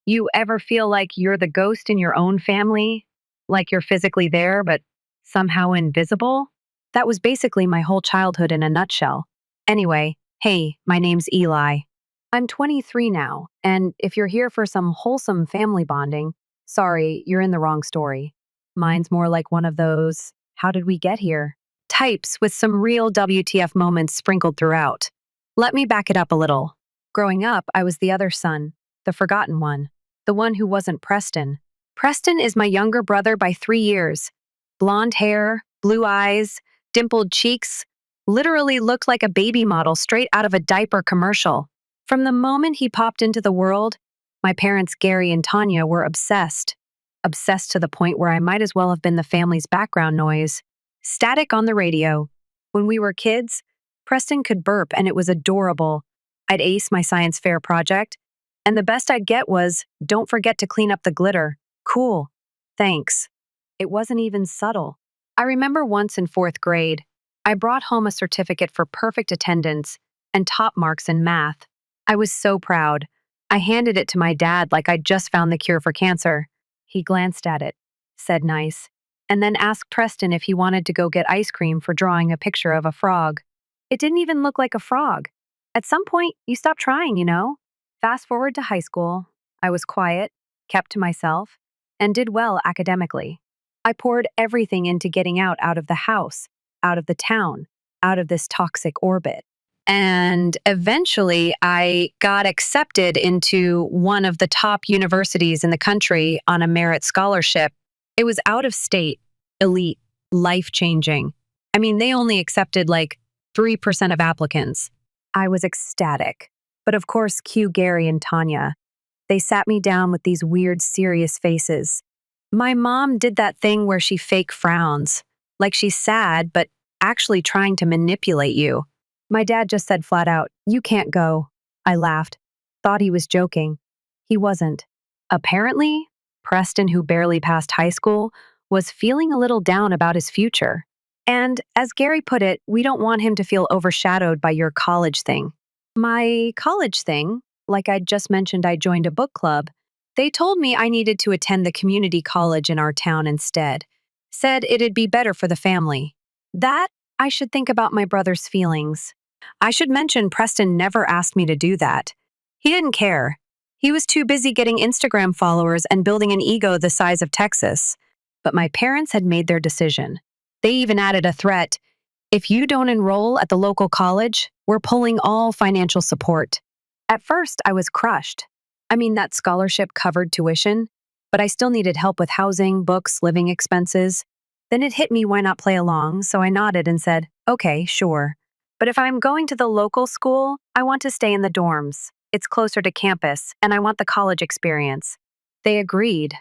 You ever feel like you're the ghost in your own family? Like you're physically there, but somehow invisible? That was basically my whole childhood in a nutshell. Anyway, hey, my name's Eli. I'm 23 now, and if you're here for some wholesome family bonding, sorry, you're in the wrong story. Mine's more like one of those, how did we get here? Types with some real WTF moments sprinkled throughout. Let me back it up a little. Growing up, I was the other son, the forgotten one, the one who wasn't Preston. Preston is my younger brother by 3 years. Blonde hair, blue eyes, dimpled cheeks, literally looked like a baby model straight out of a diaper commercial. From the moment he popped into the world, my parents, Gary and Tanya, were obsessed. Obsessed to the point where I might as well have been the family's background noise. Static on the radio. When we were kids, Preston could burp and it was adorable. I'd ace my science fair project, and the best I'd get was, don't forget to clean up the glitter. Cool. Thanks. It wasn't even subtle. I remember once in fourth grade, I brought home a certificate for perfect attendance and top marks in math. I was so proud. I handed it to my dad like I'd just found the cure for cancer. He glanced at it, said nice, and then asked Preston if he wanted to go get ice cream for drawing a picture of a frog. It didn't even look like a frog. At some point, you stop trying, you know? Fast forward to high school. I was quiet, kept to myself, and did well academically. I poured everything into getting out of the house, out of the town, out of this toxic orbit. And eventually, I got accepted into one of the top universities in the country on a merit scholarship. It was out of state, elite, life-changing. I mean, they only accepted like 3% of applicants. I was ecstatic. But of course, cue Gary and Tanya. They sat me down with these weird, serious faces. My mom did that thing where she fake frowns, like she's sad, but actually trying to manipulate you. My dad just said flat out, "You can't go." I laughed, thought he was joking. He wasn't. Apparently, Preston, who barely passed high school, was feeling a little down about his future. And as Gary put it, we don't want him to feel overshadowed by your college thing. My college thing, like I'd just mentioned, I joined a book club. They told me I needed to attend the community college in our town instead. Said it'd be better for the family. That I should think about my brother's feelings. I should mention Preston never asked me to do that. He didn't care. He was too busy getting Instagram followers and building an ego the size of Texas. But my parents had made their decision. They even added a threat. If you don't enroll at the local college, we're pulling all financial support. At first, I was crushed. I mean, that scholarship covered tuition, but I still needed help with housing, books, living expenses. Then it hit me why not play along, so I nodded and said, okay, sure. But if I'm going to the local school, I want to stay in the dorms. It's closer to campus, and I want the college experience. They agreed,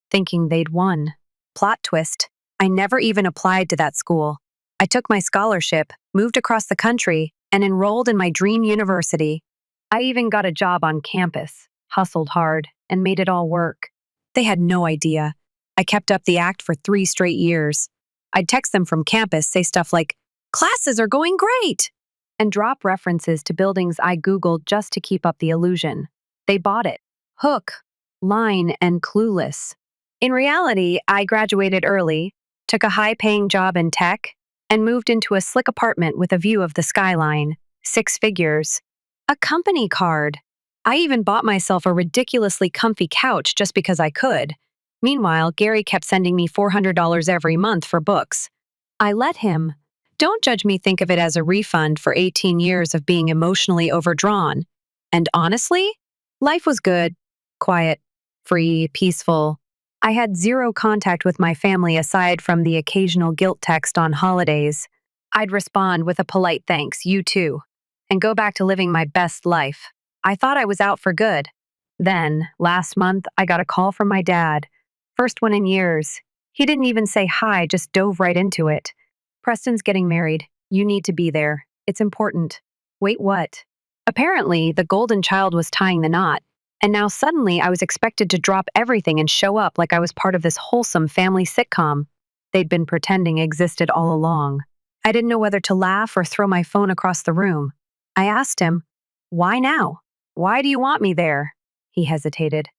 thinking they'd won. Plot twist, I never even applied to that school. I took my scholarship, moved across the country, and enrolled in my dream university. I even got a job on campus, hustled hard, and made it all work. They had no idea. I kept up the act for 3 straight years. I'd text them from campus, say stuff like, "Classes are going great!" and drop references to buildings I Googled just to keep up the illusion. They bought it. Hook, line, and clueless. In reality, I graduated early, took a high-paying job in tech, and moved into a slick apartment with a view of the skyline. 6 figures. A company card. I even bought myself a ridiculously comfy couch just because I could. Meanwhile, Gary kept sending me $400 every month for books. I let him. Don't judge me, think of it as a refund for 18 years of being emotionally overdrawn. And honestly, life was good, quiet, free, peaceful. I had zero contact with my family aside from the occasional guilt text on holidays. I'd respond with a polite thanks, you too, and go back to living my best life. I thought I was out for good. Then, last month, I got a call from my dad. First one in years. He didn't even say hi, just dove right into it. Preston's getting married. You need to be there. It's important. Wait, what? Apparently, the golden child was tying the knot, and now suddenly I was expected to drop everything and show up like I was part of this wholesome family sitcom they'd been pretending existed all along. I didn't know whether to laugh or throw my phone across the room. I asked him, "Why now? Why do you want me there?" He hesitated.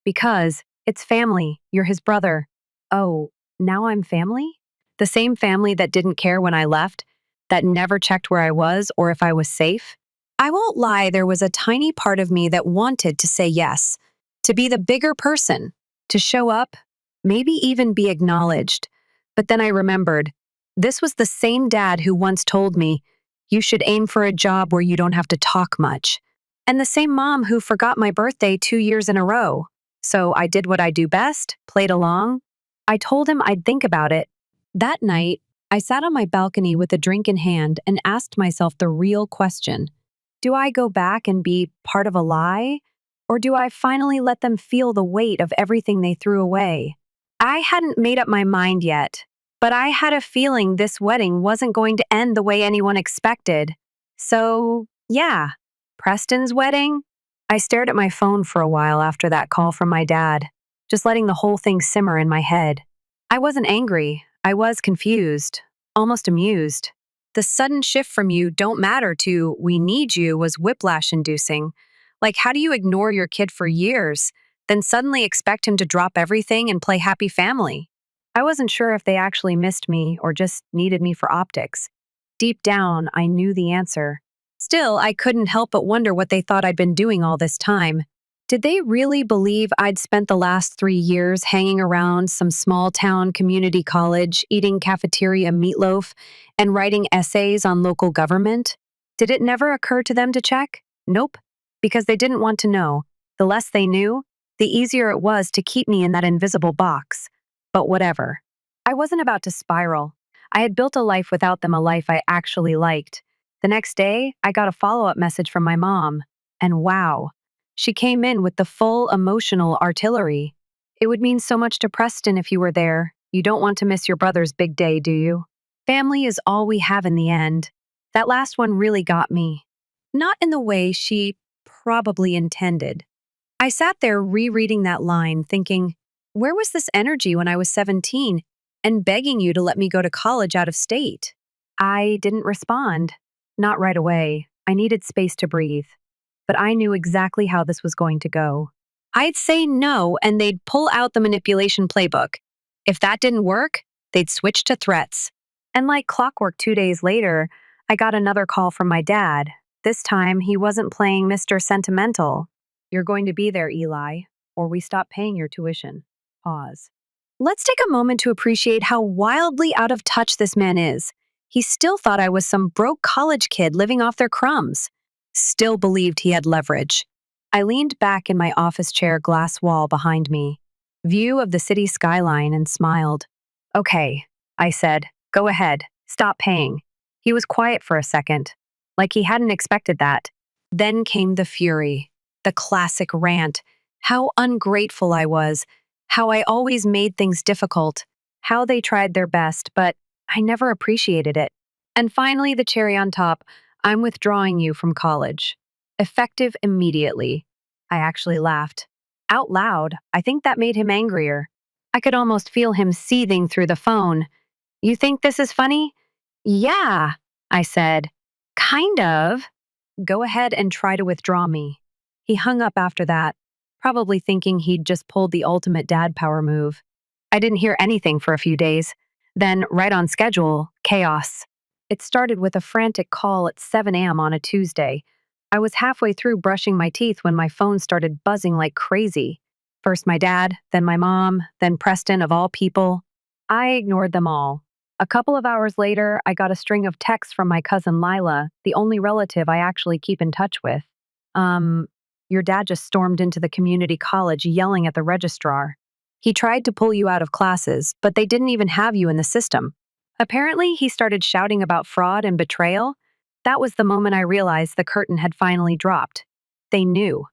Because it's family. You're his brother. Oh, now I'm family? The same family that didn't care when I left, that never checked where I was or if I was safe? I won't lie, there was a tiny part of me that wanted to say yes, to be the bigger person, to show up, maybe even be acknowledged. But then I remembered, this was the same dad who once told me, you should aim for a job where you don't have to talk much. And the same mom who forgot my birthday 2 years in a row. So I did what I do best, played along. I told him I'd think about it. That night, I sat on my balcony with a drink in hand and asked myself the real question. Do I go back and be part of a lie? Or do I finally let them feel the weight of everything they threw away? I hadn't made up my mind yet, but I had a feeling this wedding wasn't going to end the way anyone expected. So, yeah, Preston's wedding? I stared at my phone for a while after that call from my dad, just letting the whole thing simmer in my head. I wasn't angry. I was confused, almost amused. The sudden shift from you don't matter to we need you was whiplash-inducing. Like, how do you ignore your kid for years, then suddenly expect him to drop everything and play happy family? I wasn't sure if they actually missed me or just needed me for optics. Deep down, I knew the answer. Still, I couldn't help but wonder what they thought I'd been doing all this time. Did they really believe I'd spent the last 3 years hanging around some small-town community college, eating cafeteria meatloaf, and writing essays on local government? Did it never occur to them to check? Nope, because they didn't want to know. The less they knew, the easier it was to keep me in that invisible box. But whatever. I wasn't about to spiral. I had built a life without them, a life I actually liked. The next day, I got a follow-up message from my mom. And wow. She came in with the full emotional artillery. It would mean so much to Preston if you were there. You don't want to miss your brother's big day, do you? Family is all we have in the end. That last one really got me. Not in the way she probably intended. I sat there rereading that line, thinking, where was this energy when I was 17 and begging you to let me go to college out of state? I didn't respond. Not right away. I needed space to breathe. But I knew exactly how this was going to go. I'd say no, and they'd pull out the manipulation playbook. If that didn't work, they'd switch to threats. And like clockwork 2 days later, I got another call from my dad. This time, he wasn't playing Mr. Sentimental. You're going to be there, Eli, or we stop paying your tuition. Pause. Let's take a moment to appreciate how wildly out of touch this man is. He still thought I was some broke college kid living off their crumbs. Still believed he had leverage. I leaned back in my office chair, glass wall behind me, view of the city skyline, and smiled. Okay, I said, go ahead, stop paying. He was quiet for a second, like he hadn't expected that. Then came the fury, the classic rant, how ungrateful I was, how I always made things difficult, how they tried their best, but I never appreciated it. And finally, the cherry on top, I'm withdrawing you from college. Effective immediately. I actually laughed. Out loud, I think that made him angrier. I could almost feel him seething through the phone. You think this is funny? Yeah, I said. Kind of. Go ahead and try to withdraw me. He hung up after that, probably thinking he'd just pulled the ultimate dad power move. I didn't hear anything for a few days. Then, right on schedule, chaos. It started with a frantic call at 7 a.m. on a Tuesday. I was halfway through brushing my teeth when my phone started buzzing like crazy. First my dad, then my mom, then Preston of all people. I ignored them all. A couple of hours later, I got a string of texts from my cousin Lila, the only relative I actually keep in touch with. Your dad just stormed into the community college yelling at the registrar. He tried to pull you out of classes, but they didn't even have you in the system. Apparently, he started shouting about fraud and betrayal. That was the moment I realized the curtain had finally dropped. They knew.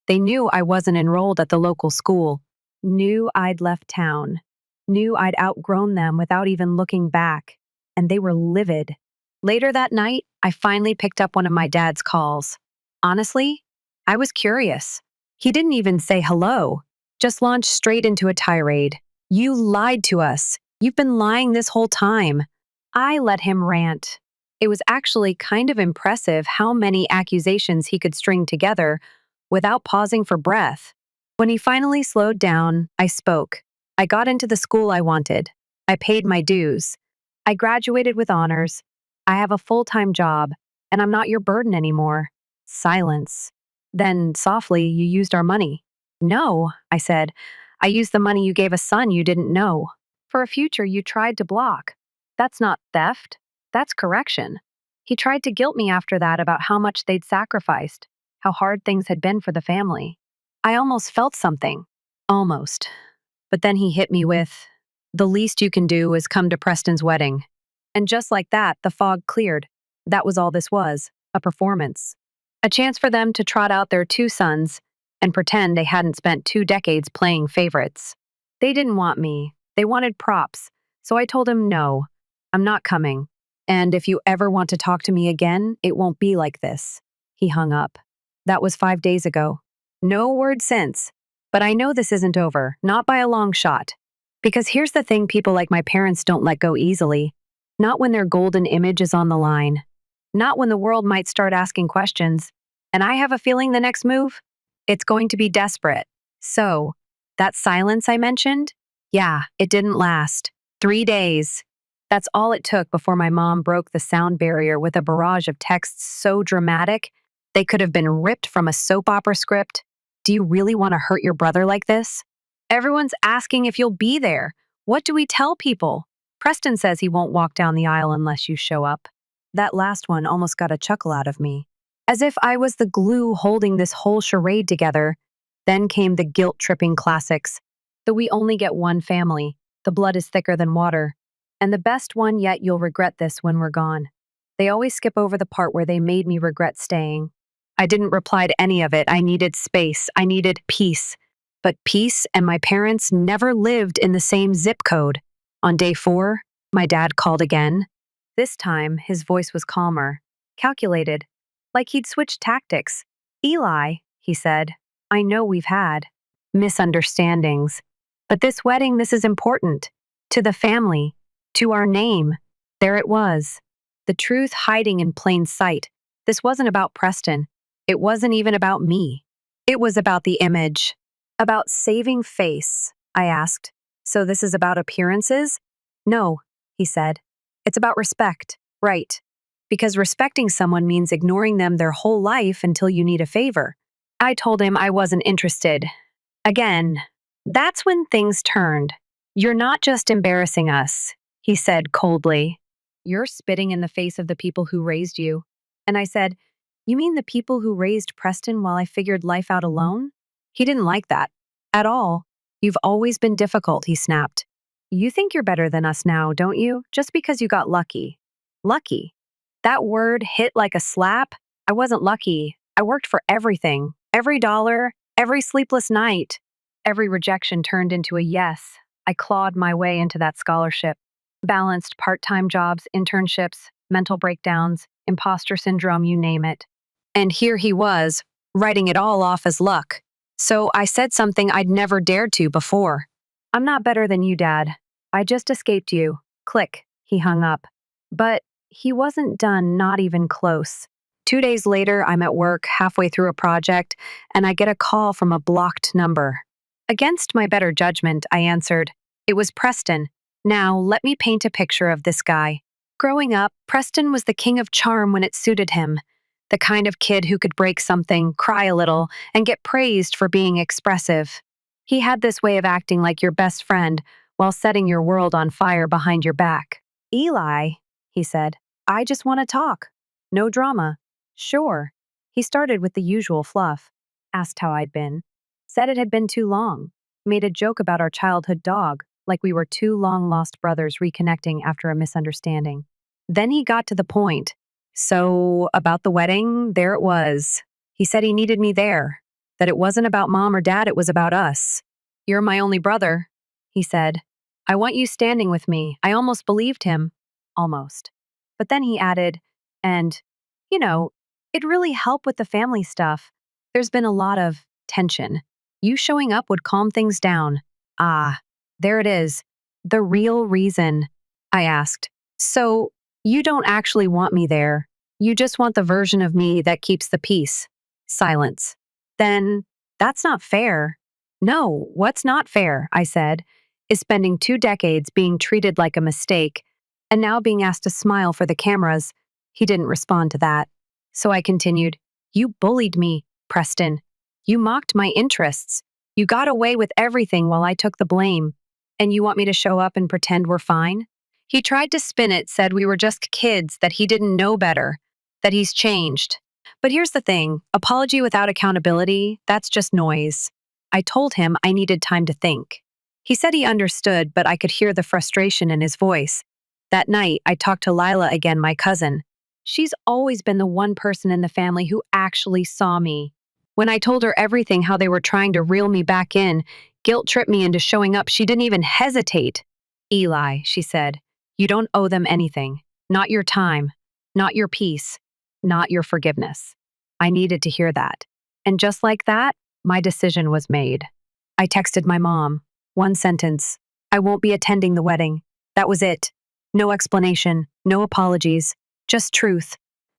They knew I wasn't enrolled at the local school. Knew I'd left town. Knew I'd outgrown them without even looking back. And they were livid. Later that night, I finally picked up one of my dad's calls. Honestly, I was curious. He didn't even say hello. Just launched straight into a tirade. You lied to us. You've been lying this whole time. I let him rant. It was actually kind of impressive how many accusations he could string together without pausing for breath. When he finally slowed down, I spoke. I got into the school I wanted. I paid my dues. I graduated with honors. I have a full-time job, and I'm not your burden anymore. Silence. Then, softly, you used our money. No, I said. I used the money you gave a son you didn't know. For a future you tried to block. That's not theft. That's correction. He tried to guilt me after that about how much they'd sacrificed, how hard things had been for the family. I almost felt something. Almost. But then he hit me with, the least you can do is come to Preston's wedding. And just like that, the fog cleared. That was all this was, a performance. A chance for them to trot out their two sons and pretend they hadn't spent 2 decades playing favorites. They didn't want me. They wanted props. So I told him no, I'm not coming. And if you ever want to talk to me again, it won't be like this. He hung up. That was 5 days ago. No word since. But I know this isn't over, not by a long shot. Because here's the thing, people like my parents don't let go easily. Not when their golden image is on the line. Not when the world might start asking questions. And I have a feeling the next move? It's going to be desperate. So, that silence I mentioned? Yeah, it didn't last. 3 days. That's all it took before my mom broke the sound barrier with a barrage of texts so dramatic they could have been ripped from a soap opera script. Do you really want to hurt your brother like this? Everyone's asking if you'll be there. What do we tell people? Preston says he won't walk down the aisle unless you show up. That last one almost got a chuckle out of me. As if I was the glue holding this whole charade together. Then came the guilt-tripping classics. The we only get one family. The blood is thicker than water. And the best one yet, you'll regret this when we're gone. They always skip over the part where they made me regret staying. I didn't reply to any of it. I needed space. I needed peace. But peace and my parents never lived in the same zip code. On day 4, my dad called again. This time, his voice was calmer, calculated, like he'd switched tactics. Eli, he said, I know we've had misunderstandings. But this wedding, this is important. To the family. To our name. There it was. The truth hiding in plain sight. This wasn't about Preston. It wasn't even about me. It was about the image. About saving face, I asked. So this is about appearances? No, he said. It's about respect. Right. Because respecting someone means ignoring them their whole life until you need a favor. I told him I wasn't interested. Again, that's when things turned. You're not just embarrassing us, he said coldly. You're spitting in the face of the people who raised you. And I said, you mean the people who raised Preston while I figured life out alone? He didn't like that. At all. You've always been difficult, he snapped. You think you're better than us now, don't you? Just because you got lucky. Lucky. That word hit like a slap. I wasn't lucky. I worked for everything. Every dollar. Every sleepless night. Every rejection turned into a yes. I clawed my way into that scholarship. Balanced part-time jobs, internships, mental breakdowns, imposter syndrome, you name it. And here he was, writing it all off as luck. So I said something I'd never dared to before. I'm not better than you, Dad. I just escaped you. Click. He hung up. But he wasn't done, not even close. 2 days later, I'm at work, halfway through a project, and I get a call from a blocked number. Against my better judgment, I answered. It was Preston. Now, let me paint a picture of this guy. Growing up, Preston was the king of charm when it suited him. The kind of kid who could break something, cry a little, and get praised for being expressive. He had this way of acting like your best friend while setting your world on fire behind your back. Eli, he said, I just want to talk. No drama. Sure. He started with the usual fluff. Asked how I'd been. Said it had been too long. Made a joke about our childhood dog, like we were two long-lost brothers reconnecting after a misunderstanding. Then he got to the point. So, about the wedding, there it was. He said he needed me there, that it wasn't about Mom or Dad, it was about us. You're my only brother, he said. I want you standing with me. I almost believed him. Almost. But then he added, and, it really helped with the family stuff. There's been a lot of tension. You showing up would calm things down. Ah, there it is. The real reason, I asked. So, you don't actually want me there. You just want the version of me that keeps the peace. Silence. Then, that's not fair. No, what's not fair, I said, is spending 2 decades being treated like a mistake and now being asked to smile for the cameras. He didn't respond to that. So I continued, You bullied me, Preston. You mocked my interests. You got away with everything while I took the blame. And you want me to show up and pretend we're fine? He tried to spin it, said we were just kids, that he didn't know better, that he's changed. But here's the thing, apology without accountability, that's just noise. I told him I needed time to think. He said he understood, but I could hear the frustration in his voice. That night, I talked to Lila again, my cousin. She's always been the one person in the family who actually saw me. When I told her everything, how they were trying to reel me back in, guilt tripped me into showing up, she didn't even hesitate. Eli, she said, you don't owe them anything. Not your time, not your peace, not your forgiveness. I needed to hear that. And just like that, my decision was made. I texted my mom. One sentence. I won't be attending the wedding. That was it. No explanation, no apologies, just truth.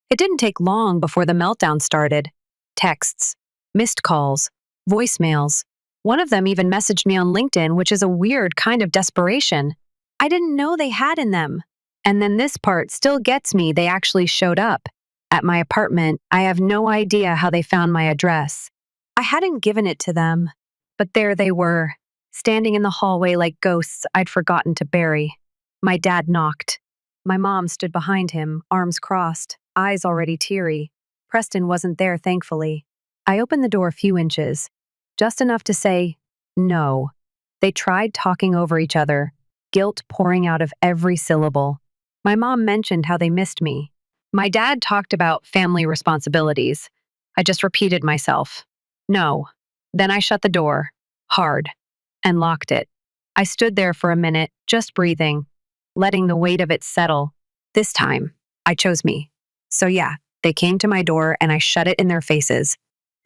It didn't take long before the meltdown started. Texts, missed calls, voicemails. One of them even messaged me on LinkedIn, which is a weird kind of desperation. I didn't know they had in them. And then this part still gets me, they actually showed up. At my apartment, I have no idea how they found my address. I hadn't given it to them, but there they were, standing in the hallway like ghosts I'd forgotten to bury. My dad knocked. My mom stood behind him, arms crossed, eyes already teary. Preston wasn't there, thankfully. I opened the door a few inches, just enough to say, no. They tried talking over each other, guilt pouring out of every syllable. My mom mentioned how they missed me. My dad talked about family responsibilities. I just repeated myself. No. Then I shut the door, hard, and locked it. I stood there for a minute, just breathing, letting the weight of it settle. This time, I chose me. So yeah, they came to my door and I shut it in their faces.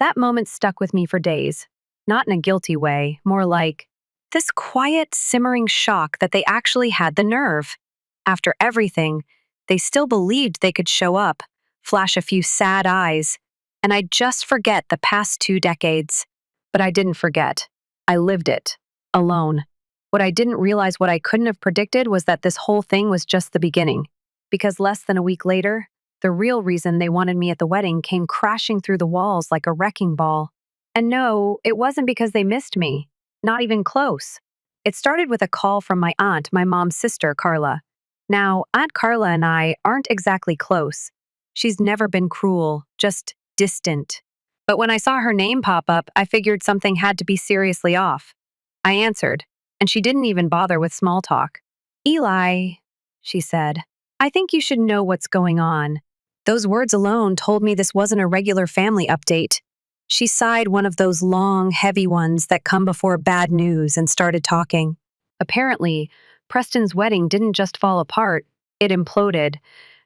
That moment stuck with me for days. Not in a guilty way, more like this quiet, simmering shock that they actually had the nerve. After everything, they still believed they could show up, flash a few sad eyes, and I'd just forget the past 2 decades. But I didn't forget. I lived it, alone. What I didn't realize, what I couldn't have predicted, was that this whole thing was just the beginning. Because less than a week later, the real reason they wanted me at the wedding came crashing through the walls like a wrecking ball. And no, it wasn't because they missed me. Not even close. It started with a call from my aunt, my mom's sister, Carla. Now, Aunt Carla and I aren't exactly close. She's never been cruel, just distant. But when I saw her name pop up, I figured something had to be seriously off. I answered, and she didn't even bother with small talk. Eli, she said, I think you should know what's going on. Those words alone told me this wasn't a regular family update. She sighed, one of those long, heavy ones that come before bad news, and started talking. Apparently, Preston's wedding didn't just fall apart, it imploded.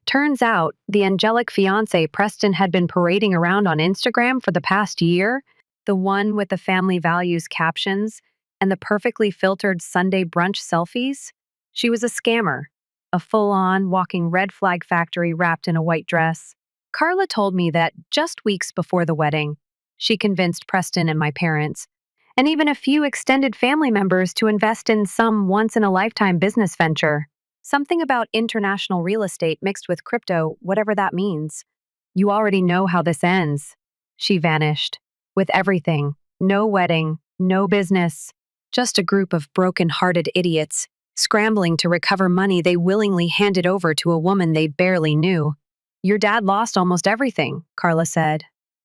Turns out, the angelic fiancé Preston had been parading around on Instagram for the past year, the one with the family values captions and the perfectly filtered Sunday brunch selfies, she was a scammer, a full-on, walking red flag factory wrapped in a white dress. Carla told me that just weeks before the wedding, she convinced Preston and my parents, and even a few extended family members, to invest in some once-in-a-lifetime business venture. Something about international real estate mixed with crypto, whatever that means. You already know how this ends. She vanished. With everything. No wedding, no business. Just a group of broken-hearted idiots, scrambling to recover money they willingly handed over to a woman they barely knew. Your dad lost almost everything, Carla said.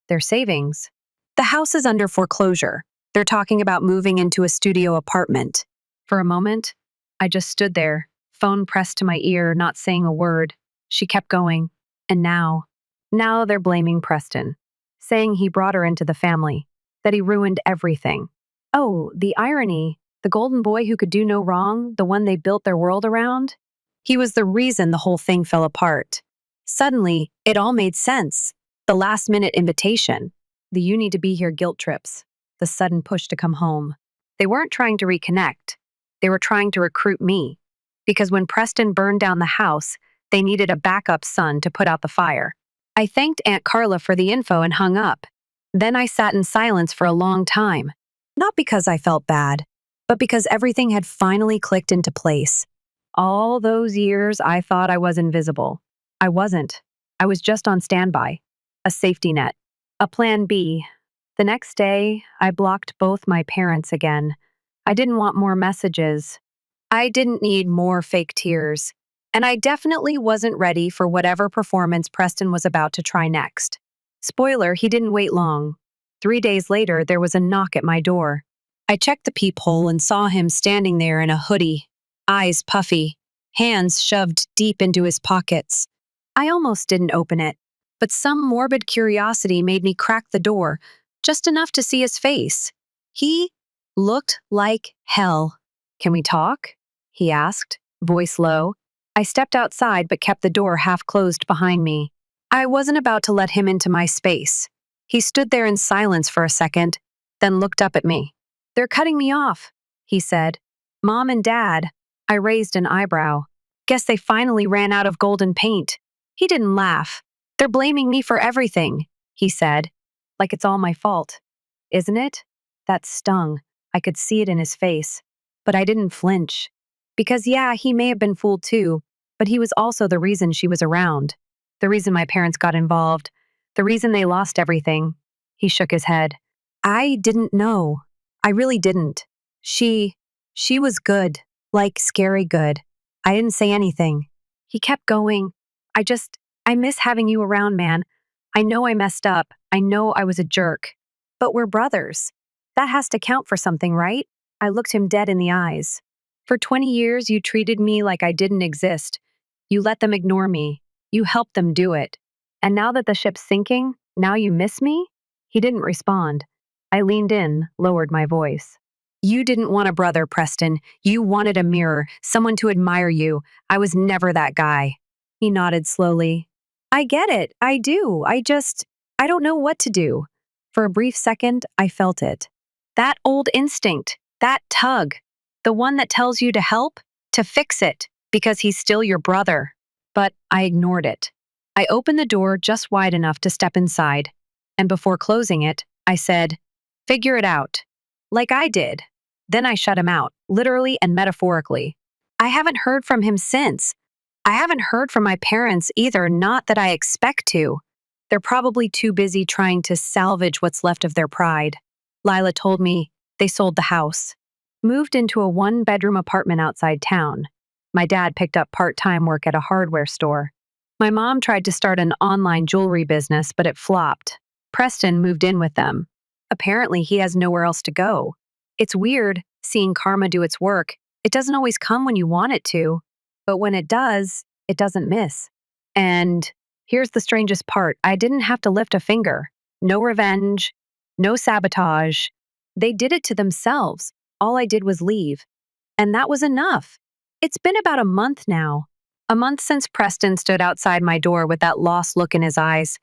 Their savings. The house is under foreclosure. They're talking about moving into a studio apartment. For a moment, I just stood there, phone pressed to my ear, not saying a word. She kept going. And now they're blaming Preston, saying he brought her into the family, that he ruined everything. Oh, the irony. The golden boy who could do no wrong, the one they built their world around? He was the reason the whole thing fell apart. Suddenly, it all made sense. The last-minute invitation. The you need to be here guilt trips. The sudden push to come home. They weren't trying to reconnect. They were trying to recruit me. Because when Preston burned down the house, they needed a backup son to put out the fire. I thanked Aunt Carla for the info and hung up. Then I sat in silence for a long time. Not because I felt bad, but because everything had finally clicked into place. All those years I thought I was invisible. I wasn't. I was just on standby. A safety net. A plan B. The next day, I blocked both my parents again. I didn't want more messages. I didn't need more fake tears. And I definitely wasn't ready for whatever performance Preston was about to try next. Spoiler, he didn't wait long. 3 days later, there was a knock at my door. I checked the peephole and saw him standing there in a hoodie, eyes puffy, hands shoved deep into his pockets. I almost didn't open it, but some morbid curiosity made me crack the door, just enough to see his face. He looked like hell. "Can we talk?" he asked, voice low. I stepped outside but kept the door half closed behind me. I wasn't about to let him into my space. He stood there in silence for a second, then looked up at me. "They're cutting me off," he said. "Mom and Dad." I raised an eyebrow. "Guess they finally ran out of golden paint." He didn't laugh. "They're blaming me for everything," he said, "like it's all my fault." "Isn't it?" That stung. I could see it in his face. But I didn't flinch. Because yeah, he may have been fooled too, but he was also the reason she was around. The reason my parents got involved. The reason they lost everything. He shook his head. "I didn't know. I really didn't. She was good. Like scary good. I didn't say anything." He kept going. I miss having you around, man. I know I messed up. I know I was a jerk. But we're brothers. That has to count for something, right?" I looked him dead in the eyes. "For 20 years, you treated me like I didn't exist. You let them ignore me. You helped them do it. And now that the ship's sinking, now you miss me?" He didn't respond. I leaned in, lowered my voice. "You didn't want a brother, Preston. You wanted a mirror, someone to admire you. I was never that guy." He nodded slowly. "I get it. I do. I don't know what to do." For a brief second, I felt it. That old instinct, that tug, the one that tells you to help, to fix it, because he's still your brother. But I ignored it. I opened the door just wide enough to step inside, and before closing it, I said, "Figure it out." Like I did. Then I shut him out, literally and metaphorically. I haven't heard from him since. I haven't heard from my parents either, not that I expect to. They're probably too busy trying to salvage what's left of their pride. Lila told me they sold the house, moved into a one-bedroom apartment outside town. My dad picked up part-time work at a hardware store. My mom tried to start an online jewelry business, but it flopped. Preston moved in with them. Apparently, he has nowhere else to go. It's weird, seeing karma do its work. It doesn't always come when you want it to, but when it does, it doesn't miss. And here's the strangest part. I didn't have to lift a finger. No revenge, no sabotage. They did it to themselves. All I did was leave. And that was enough. It's been about a month now. A month since Preston stood outside my door with that lost look in his eyes.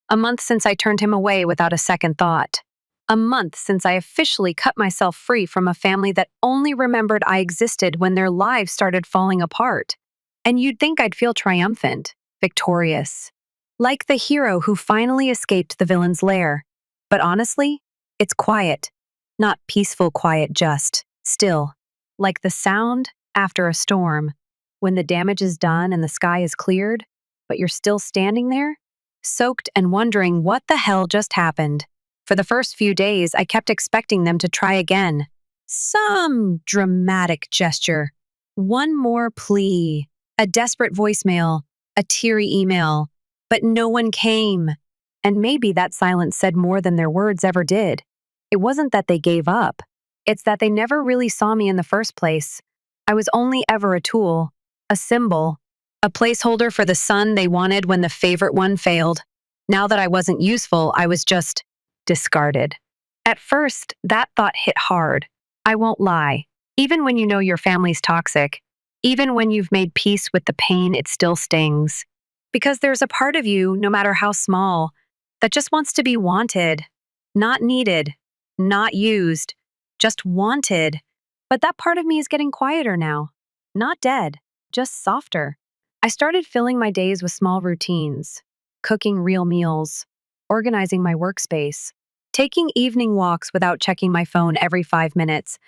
A month since I turned him away without a second thought. A month since I officially cut myself free from a family that only remembered I existed when their lives started falling apart. And you'd think I'd feel triumphant, victorious, like the hero who finally escaped the villain's lair. But honestly, it's quiet. Not peaceful quiet, just still. Like the sound after a storm, when the damage is done and the sky is cleared, but you're still standing there, soaked and wondering what the hell just happened. For the first few days, I kept expecting them to try again. Some dramatic gesture. One more plea. A desperate voicemail. A teary email. But no one came. And maybe that silence said more than their words ever did. It wasn't that they gave up. It's that they never really saw me in the first place. I was only ever a tool. A symbol. A placeholder for the son they wanted when the favorite one failed. Now that I wasn't useful, I was just discarded. At first, that thought hit hard. I won't lie. Even when you know your family's toxic, even when you've made peace with the pain, it still stings. Because there's a part of you, no matter how small, that just wants to be wanted. Not needed. Not used. Just wanted. But that part of me is getting quieter now. Not dead. Just softer. I started filling my days with small routines. Cooking real meals. Organizing my workspace. taking evening walks without checking my phone every 5 minutes.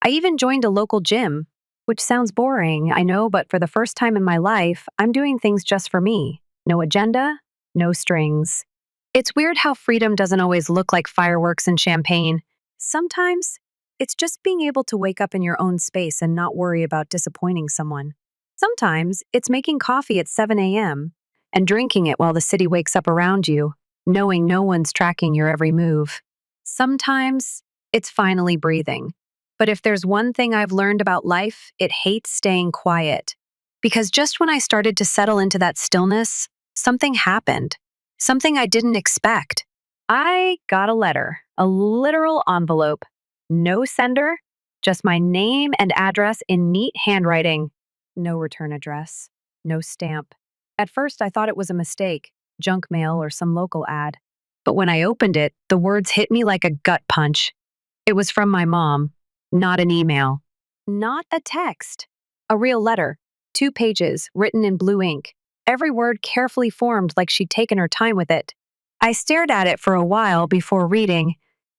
I even joined a local gym, which sounds boring, I know, but for the first time in my life, I'm doing things just for me. No agenda, no strings. It's weird how freedom doesn't always look like fireworks and champagne. Sometimes, it's just being able to wake up in your own space and not worry about disappointing someone. Sometimes, it's making coffee at 7 a.m. and drinking it while the city wakes up around you, knowing no one's tracking your every move. Sometimes, it's finally breathing. But if there's one thing I've learned about life, it hates staying quiet. Because just when I started to settle into that stillness, something happened. Something I didn't expect. I got a letter, a literal envelope. No sender, just my name and address in neat handwriting. No return address, no stamp. At first, I thought it was a mistake, junk mail or some local ad. But when I opened it, the words hit me like a gut punch. It was from my mom, not an email, not a text, a real letter, 2 pages, written in blue ink, every word carefully formed like she'd taken her time with it. I stared at it for a while before reading,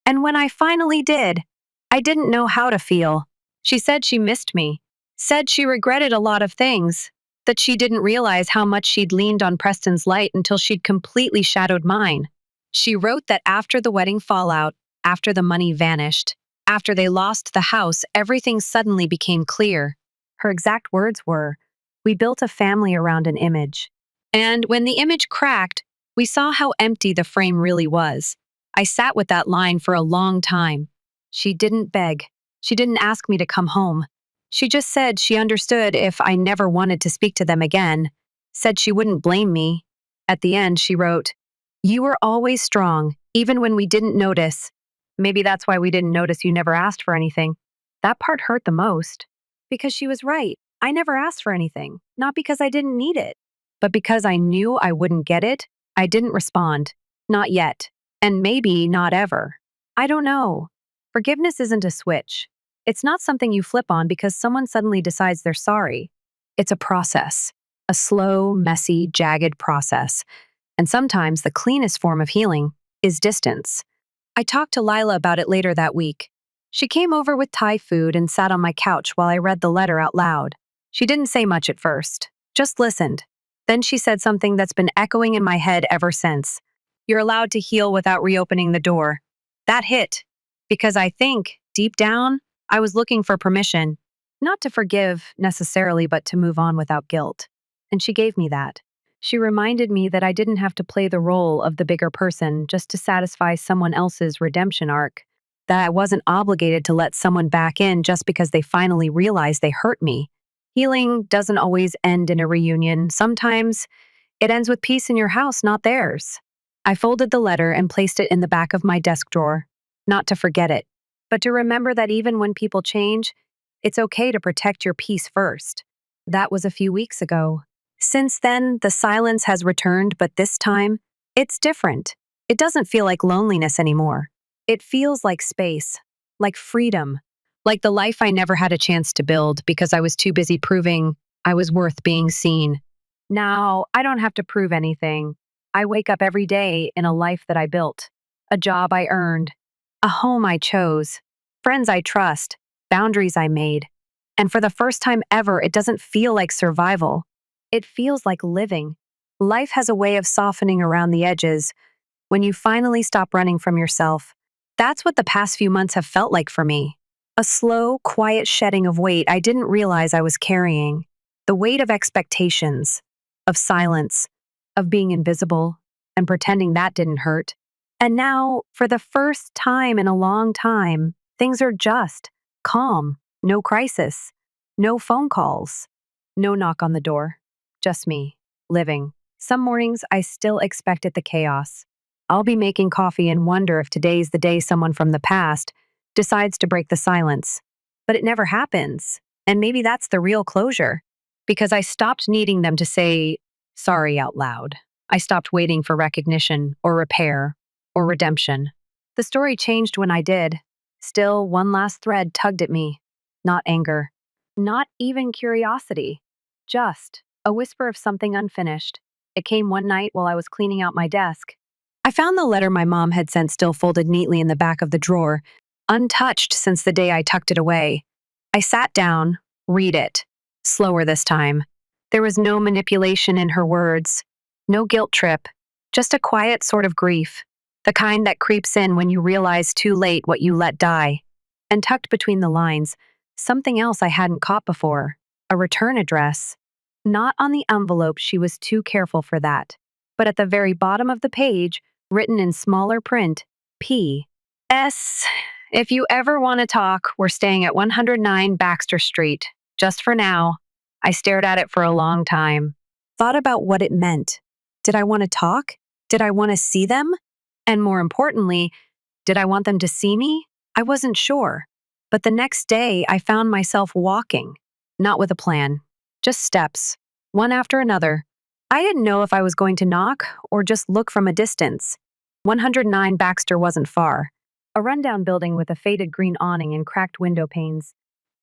and when I finally did, I didn't know how to feel. She said she missed me, said she regretted a lot of things, that she didn't realize how much she'd leaned on Preston's light until she'd completely shadowed mine. She wrote that after the wedding fallout, after the money vanished, after they lost the house, everything suddenly became clear. Her exact words were, "We built a family around an image. And when the image cracked, we saw how empty the frame really was." I sat with that line for a long time. She didn't beg. She didn't ask me to come home. She just said she understood if I never wanted to speak to them again, said she wouldn't blame me. At the end, she wrote, "You were always strong, even when we didn't notice. Maybe that's why we didn't notice you never asked for anything." That part hurt the most. Because she was right. I never asked for anything. Not because I didn't need it, but because I knew I wouldn't get it. I didn't respond. Not yet. And maybe not ever. I don't know. Forgiveness isn't a switch. It's not something you flip on because someone suddenly decides they're sorry. It's a process. A slow, messy, jagged process. And sometimes the cleanest form of healing is distance. I talked to Lila about it later that week. She came over with Thai food and sat on my couch while I read the letter out loud. She didn't say much at first, just listened. Then she said something that's been echoing in my head ever since. "You're allowed to heal without reopening the door." That hit, because I think, deep down, I was looking for permission. Not to forgive, necessarily, but to move on without guilt. And she gave me that. She reminded me that I didn't have to play the role of the bigger person just to satisfy someone else's redemption arc. That I wasn't obligated to let someone back in just because they finally realized they hurt me. Healing doesn't always end in a reunion. Sometimes it ends with peace in your house, not theirs. I folded the letter and placed it in the back of my desk drawer, not to forget it, but to remember that even when people change, it's okay to protect your peace first. That was a few weeks ago. Since then, the silence has returned, but this time, it's different. It doesn't feel like loneliness anymore. It feels like space, like freedom, like the life I never had a chance to build because I was too busy proving I was worth being seen. Now, I don't have to prove anything. I wake up every day in a life that I built, a job I earned, a home I chose, friends I trust, boundaries I made. And for the first time ever, it doesn't feel like survival. It feels like living. Life has a way of softening around the edges when you finally stop running from yourself. That's what the past few months have felt like for me. A slow, quiet shedding of weight I didn't realize I was carrying. The weight of expectations, of silence, of being invisible, and pretending that didn't hurt. And now, for the first time in a long time, things are just calm, no crisis, no phone calls, no knock on the door. Just me, living. Some mornings I still expected the chaos. I'll be making coffee and wonder if today's the day someone from the past decides to break the silence. But it never happens. And maybe that's the real closure. Because I stopped needing them to say sorry out loud. I stopped waiting for recognition or repair or redemption. The story changed when I did. Still, one last thread tugged at me. Not anger. Not even curiosity. Just a whisper of something unfinished. It came one night while I was cleaning out my desk. I found the letter my mom had sent still folded neatly in the back of the drawer, untouched since the day I tucked it away. I sat down, read it, slower this time. There was no manipulation in her words, no guilt trip, just a quiet sort of grief, the kind that creeps in when you realize too late what you let die. And tucked between the lines, something else I hadn't caught before, a return address. Not on the envelope, she was too careful for that. But at the very bottom of the page, written in smaller print, P.S. If you ever want to talk, we're staying at 109 Baxter Street. Just for now. I stared at it for a long time. Thought about what it meant. Did I want to talk? Did I want to see them? And more importantly, did I want them to see me? I wasn't sure. But the next day, I found myself walking. Not with a plan. Just steps. One after another. I didn't know if I was going to knock or just look from a distance. 109 Baxter wasn't far. A rundown building with a faded green awning and cracked window panes.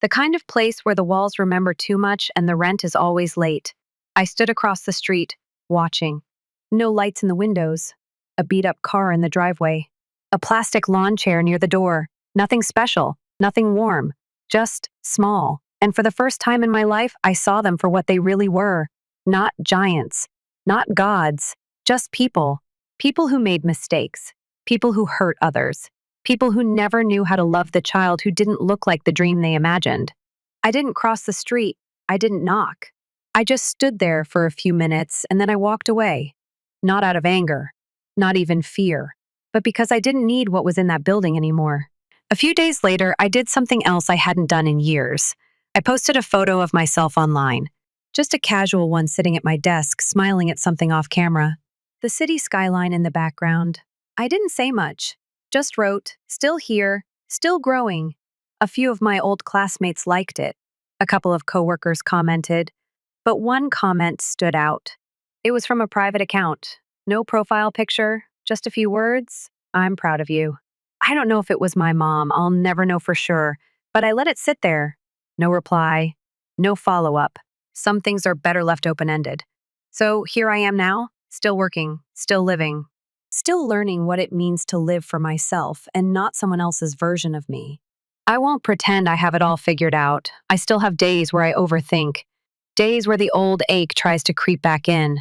The kind of place where the walls remember too much and the rent is always late. I stood across the street, watching. No lights in the windows. A beat-up car in the driveway. A plastic lawn chair near the door. Nothing special, nothing warm. Just small. And for the first time in my life, I saw them for what they really were. Not giants. Not gods. Just people. People who made mistakes. People who hurt others. People who never knew how to love the child who didn't look like the dream they imagined. I didn't cross the street. I didn't knock. I just stood there for a few minutes and then I walked away. Not out of anger. Not even fear. But because I didn't need what was in that building anymore. A few days later, I did something else I hadn't done in years. I posted a photo of myself online. Just a casual one sitting at my desk, smiling at something off camera. The city skyline in the background. I didn't say much. Just wrote, still here, still growing. A few of my old classmates liked it. A couple of coworkers commented. But one comment stood out. It was from a private account. No profile picture, just a few words. I'm proud of you. I don't know if it was my mom, I'll never know for sure. But I let it sit there. No reply. No follow-up. Some things are better left open-ended. So here I am now, still working, still living. Still learning what it means to live for myself and not someone else's version of me. I won't pretend I have it all figured out. I still have days where I overthink. Days where the old ache tries to creep back in.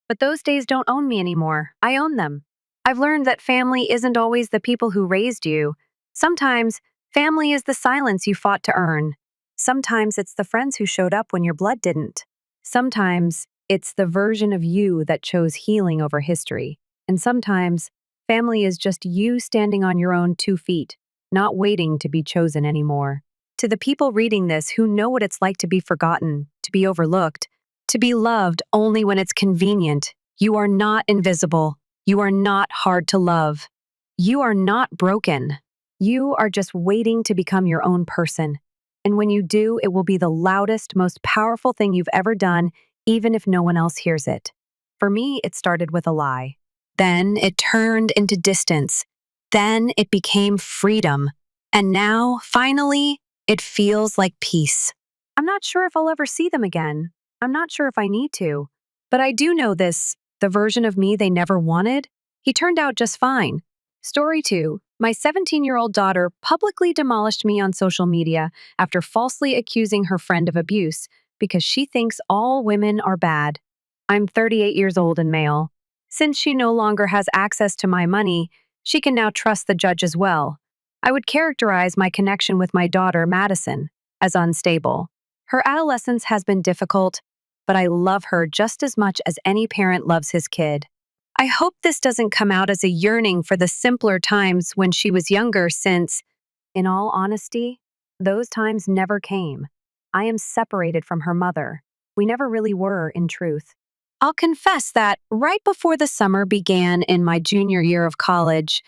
But those days don't own me anymore. I own them. I've learned that family isn't always the people who raised you. Sometimes, family is the silence you fought to earn. Sometimes it's the friends who showed up when your blood didn't. Sometimes it's the version of you that chose healing over history. And sometimes, family is just you standing on your own 2 feet, not waiting to be chosen anymore. To the people reading this who know what it's like to be forgotten, to be overlooked, to be loved only when it's convenient, you are not invisible. You are not hard to love. You are not broken. You are just waiting to become your own person. And when you do, it will be the loudest, most powerful thing you've ever done, even if no one else hears it. For me, it started with a lie. Then it turned into distance. Then it became freedom. And now, finally, it feels like peace. I'm not sure if I'll ever see them again. I'm not sure if I need to. But I do know this, the version of me they never wanted, he turned out just fine. Story 2. My 17-year-old daughter publicly demolished me on social media after falsely accusing her friend of abuse because she thinks all women are bad. I'm 38 years old and male. Since she no longer has access to my money, she can now trust the judge as well. I would characterize my connection with my daughter, Madison, as unstable. Her adolescence has been difficult, but I love her just as much as any parent loves his kid. I hope this doesn't come out as a yearning for the simpler times when she was younger since, in all honesty, those times never came. I am separated from her mother. We never really were, in truth. I'll confess that right before the summer began in my junior year of college,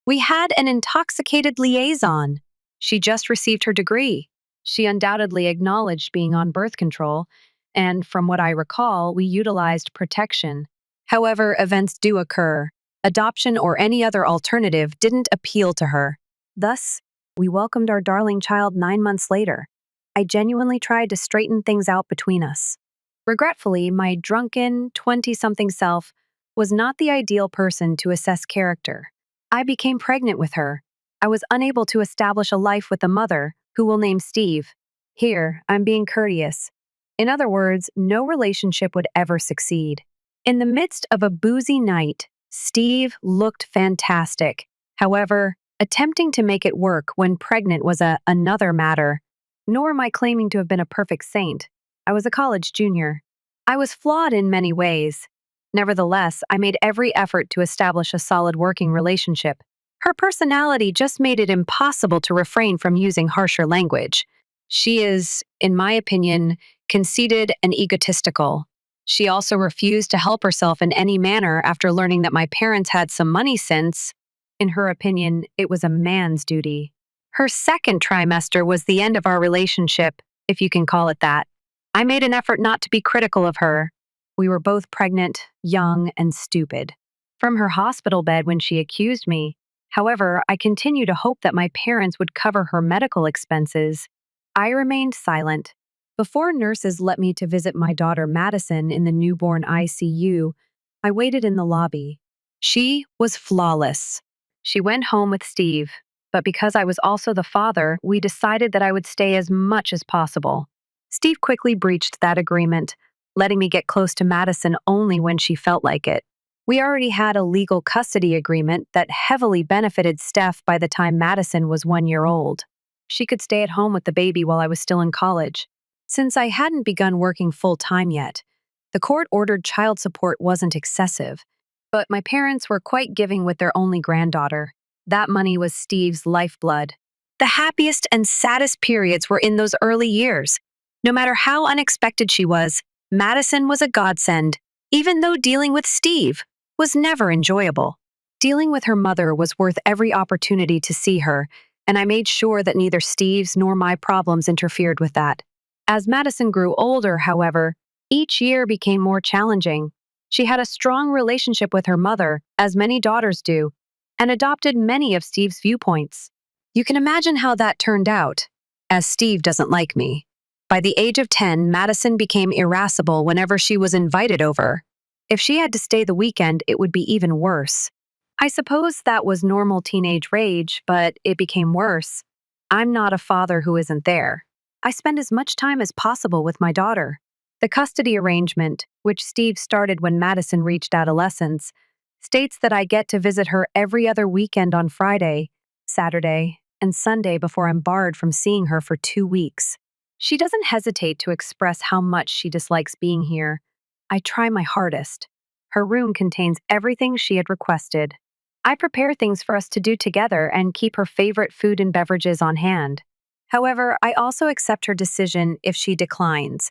we had an intoxicated liaison. She just received her degree. She undoubtedly acknowledged being on birth control, and from what I recall, we utilized protection. However, events do occur. Adoption or any other alternative didn't appeal to her. Thus, we welcomed our darling child 9 months later. I genuinely tried to straighten things out between us. Regretfully, my drunken, 20-something self was not the ideal person to assess character. I became pregnant with her. I was unable to establish a life with a mother, who will name Steve. Here, I'm being courteous. In other words, no relationship would ever succeed. In the midst of a boozy night, Steve looked fantastic. However, attempting to make it work when pregnant was another matter. Nor am I claiming to have been a perfect saint. I was a college junior. I was flawed in many ways. Nevertheless, I made every effort to establish a solid working relationship. Her personality just made it impossible to refrain from using harsher language. She is, in my opinion, conceited and egotistical. She also refused to help herself in any manner after learning that my parents had some money since, in her opinion, it was a man's duty. Her second trimester was the end of our relationship, if you can call it that. I made an effort not to be critical of her. We were both pregnant, young, and stupid. From her hospital bed when she accused me, however, I continue to hope that my parents would cover her medical expenses. I remained silent. Before nurses let me to visit my daughter Madison in the newborn ICU, I waited in the lobby. She was flawless. She went home with Steve, but because I was also the father, we decided that I would stay as much as possible. Steve quickly breached that agreement, letting me get close to Madison only when she felt like it. We already had a legal custody agreement that heavily benefited Steph by the time Madison was 1 year old. She could stay at home with the baby while I was still in college. Since I hadn't begun working full-time yet, the court-ordered child support wasn't excessive, but my parents were quite giving with their only granddaughter. That money was Steve's lifeblood. The happiest and saddest periods were in those early years. No matter how unexpected she was, Madison was a godsend, even though dealing with Steve was never enjoyable. Dealing with her mother was worth every opportunity to see her, and I made sure that neither Steve's nor my problems interfered with that. As Madison grew older, however, each year became more challenging. She had a strong relationship with her mother, as many daughters do, and adopted many of Steve's viewpoints. You can imagine how that turned out, as Steve doesn't like me. By the age of 10, Madison became irascible whenever she was invited over. If she had to stay the weekend, it would be even worse. I suppose that was normal teenage rage, but it became worse. I'm not a father who isn't there. I spend as much time as possible with my daughter. The custody arrangement, which Steve started when Madison reached adolescence, states that I get to visit her every other weekend on Friday, Saturday, and Sunday before I'm barred from seeing her for 2 weeks. She doesn't hesitate to express how much she dislikes being here. I try my hardest. Her room contains everything she had requested. I prepare things for us to do together and keep her favorite food and beverages on hand. However, I also accept her decision if she declines.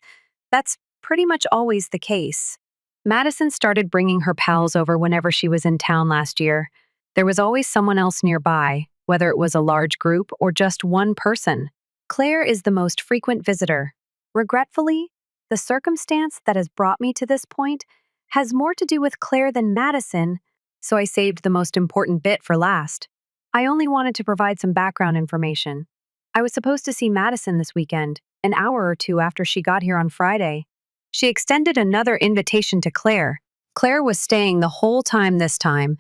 That's pretty much always the case. Madison started bringing her pals over whenever she was in town last year. There was always someone else nearby, whether it was a large group or just one person. Claire is the most frequent visitor. Regretfully, the circumstance that has brought me to this point has more to do with Claire than Madison, so I saved the most important bit for last. I only wanted to provide some background information. I was supposed to see Madison this weekend, an hour or two after she got here on Friday. She extended another invitation to Claire. Claire was staying the whole time this time.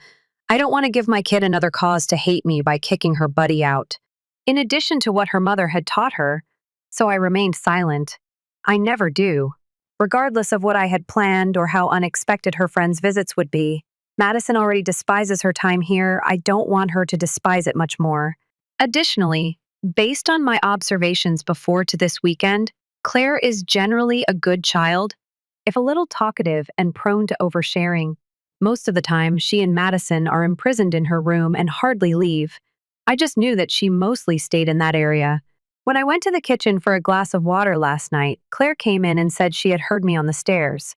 I don't want to give my kid another cause to hate me by kicking her buddy out, in addition to what her mother had taught her, so I remained silent. I never do. Regardless of what I had planned or how unexpected her friends' visits would be, Madison already despises her time here. I don't want her to despise it much more. Additionally, based on my observations before to this weekend, Claire is generally a good child, if a little talkative and prone to oversharing. Most of the time, she and Madison are imprisoned in her room and hardly leave. I just knew that she mostly stayed in that area. When I went to the kitchen for a glass of water last night, Claire came in and said she had heard me on the stairs.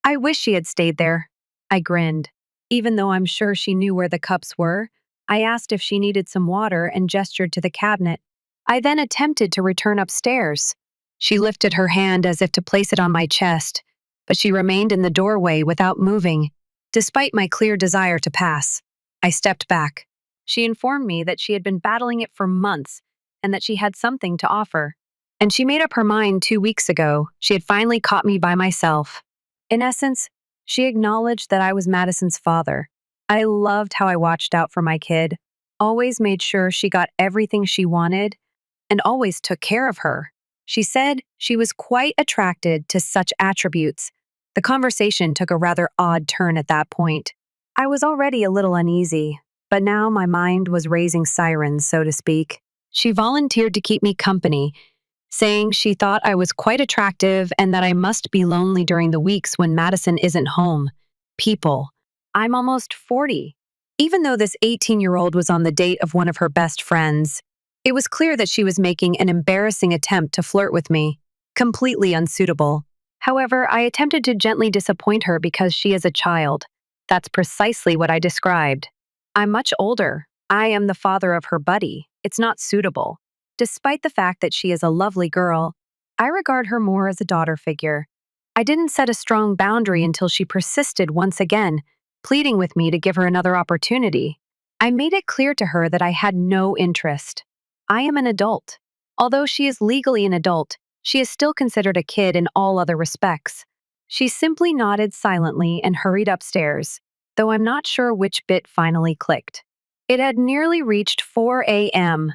I wish she had stayed there. I grinned. Even though I'm sure she knew where the cups were, I asked if she needed some water and gestured to the cabinet. I then attempted to return upstairs. She lifted her hand as if to place it on my chest, but she remained in the doorway without moving, despite my clear desire to pass. I stepped back. She informed me that she had been battling it for months and that she had something to offer. And she made up her mind 2 weeks ago. She had finally caught me by myself. In essence, She acknowledged that I was Madison's father. I loved how I watched out for my kid, always made sure she got everything she wanted, and always took care of her. She said she was quite attracted to such attributes. The conversation took a rather odd turn at that point. I was already a little uneasy, but now my mind was raising sirens, so to speak. She volunteered to keep me company, saying she thought I was quite attractive and that I must be lonely during the weeks when Madison isn't home. People. I'm almost 40. Even though this 18-year-old was on the date of one of her best friends, it was clear that she was making an embarrassing attempt to flirt with me, completely unsuitable. However, I attempted to gently disappoint her because she is a child. That's precisely what I described. I'm much older. I am the father of her buddy. It's not suitable. Despite the fact that she is a lovely girl, I regard her more as a daughter figure. I didn't set a strong boundary until she persisted once again, pleading with me to give her another opportunity. I made it clear to her that I had no interest. I am an adult. Although she is legally an adult, she is still considered a kid in all other respects. She simply nodded silently and hurried upstairs, though I'm not sure which bit finally clicked. It had nearly reached 4 a.m.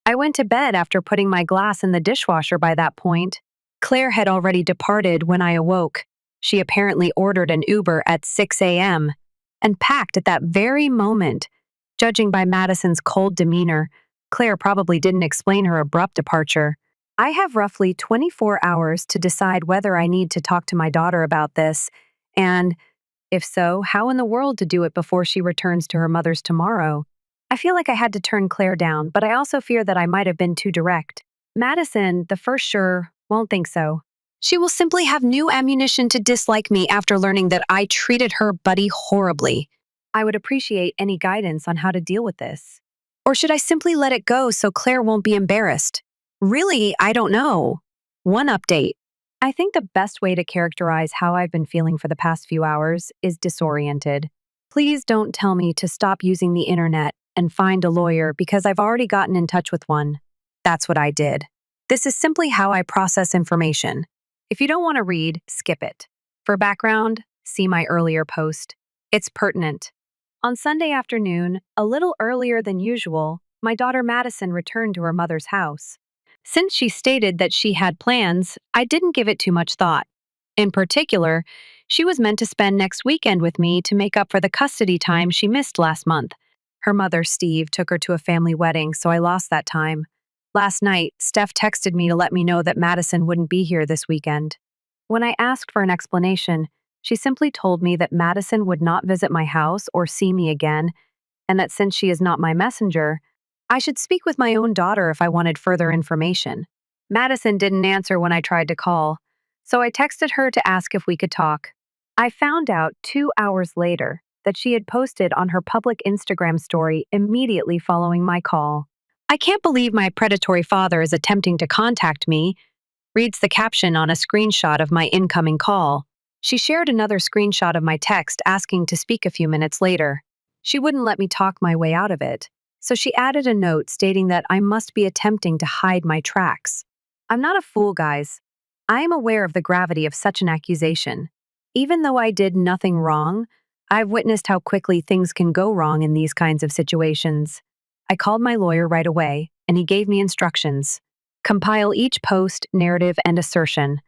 I went to bed after putting my glass in the dishwasher by that point. Claire had already departed when I awoke. She apparently ordered an Uber at 6 a.m. and packed at that very moment. Judging by Madison's cold demeanor, Claire probably didn't explain her abrupt departure. I have roughly 24 hours to decide whether I need to talk to my daughter about this, and, if so, how in the world to do it before she returns to her mother's tomorrow. I feel like I had to turn Claire down, but I also fear that I might have been too direct. Madison, the first sure, won't think so. She will simply have new ammunition to dislike me after learning that I treated her buddy horribly. I would appreciate any guidance on how to deal with this. Or should I simply let it go so Claire won't be embarrassed? Really, I don't know. One update. I think the best way to characterize how I've been feeling for the past few hours is disoriented. Please don't tell me to stop using the internet and find a lawyer because I've already gotten in touch with one. That's what I did. This is simply how I process information. If you don't want to read, skip it. For background, see my earlier post. It's pertinent. On Sunday afternoon, a little earlier than usual, my daughter Madison returned to her mother's house. Since she stated that she had plans, I didn't give it too much thought. In particular, she was meant to spend next weekend with me to make up for the custody time she missed last month. Her mother, Steve, took her to a family wedding, so I lost that time. Last night, Steph texted me to let me know that Madison wouldn't be here this weekend. When I asked for an explanation, she simply told me that Madison would not visit my house or see me again, and that since she is not my messenger, I should speak with my own daughter if I wanted further information. Madison didn't answer when I tried to call, so I texted her to ask if we could talk. I found out 2 hours later that she had posted on her public Instagram story immediately following my call. "I can't believe my predatory father is attempting to contact me," reads the caption on a screenshot of my incoming call. She shared another screenshot of my text asking to speak a few minutes later. She wouldn't let me talk my way out of it, so she added a note stating that I must be attempting to hide my tracks. I'm not a fool, guys. I am aware of the gravity of such an accusation. Even though I did nothing wrong, I've witnessed how quickly things can go wrong in these kinds of situations. I called my lawyer right away, and he gave me instructions. Compile each post, narrative, and assertion.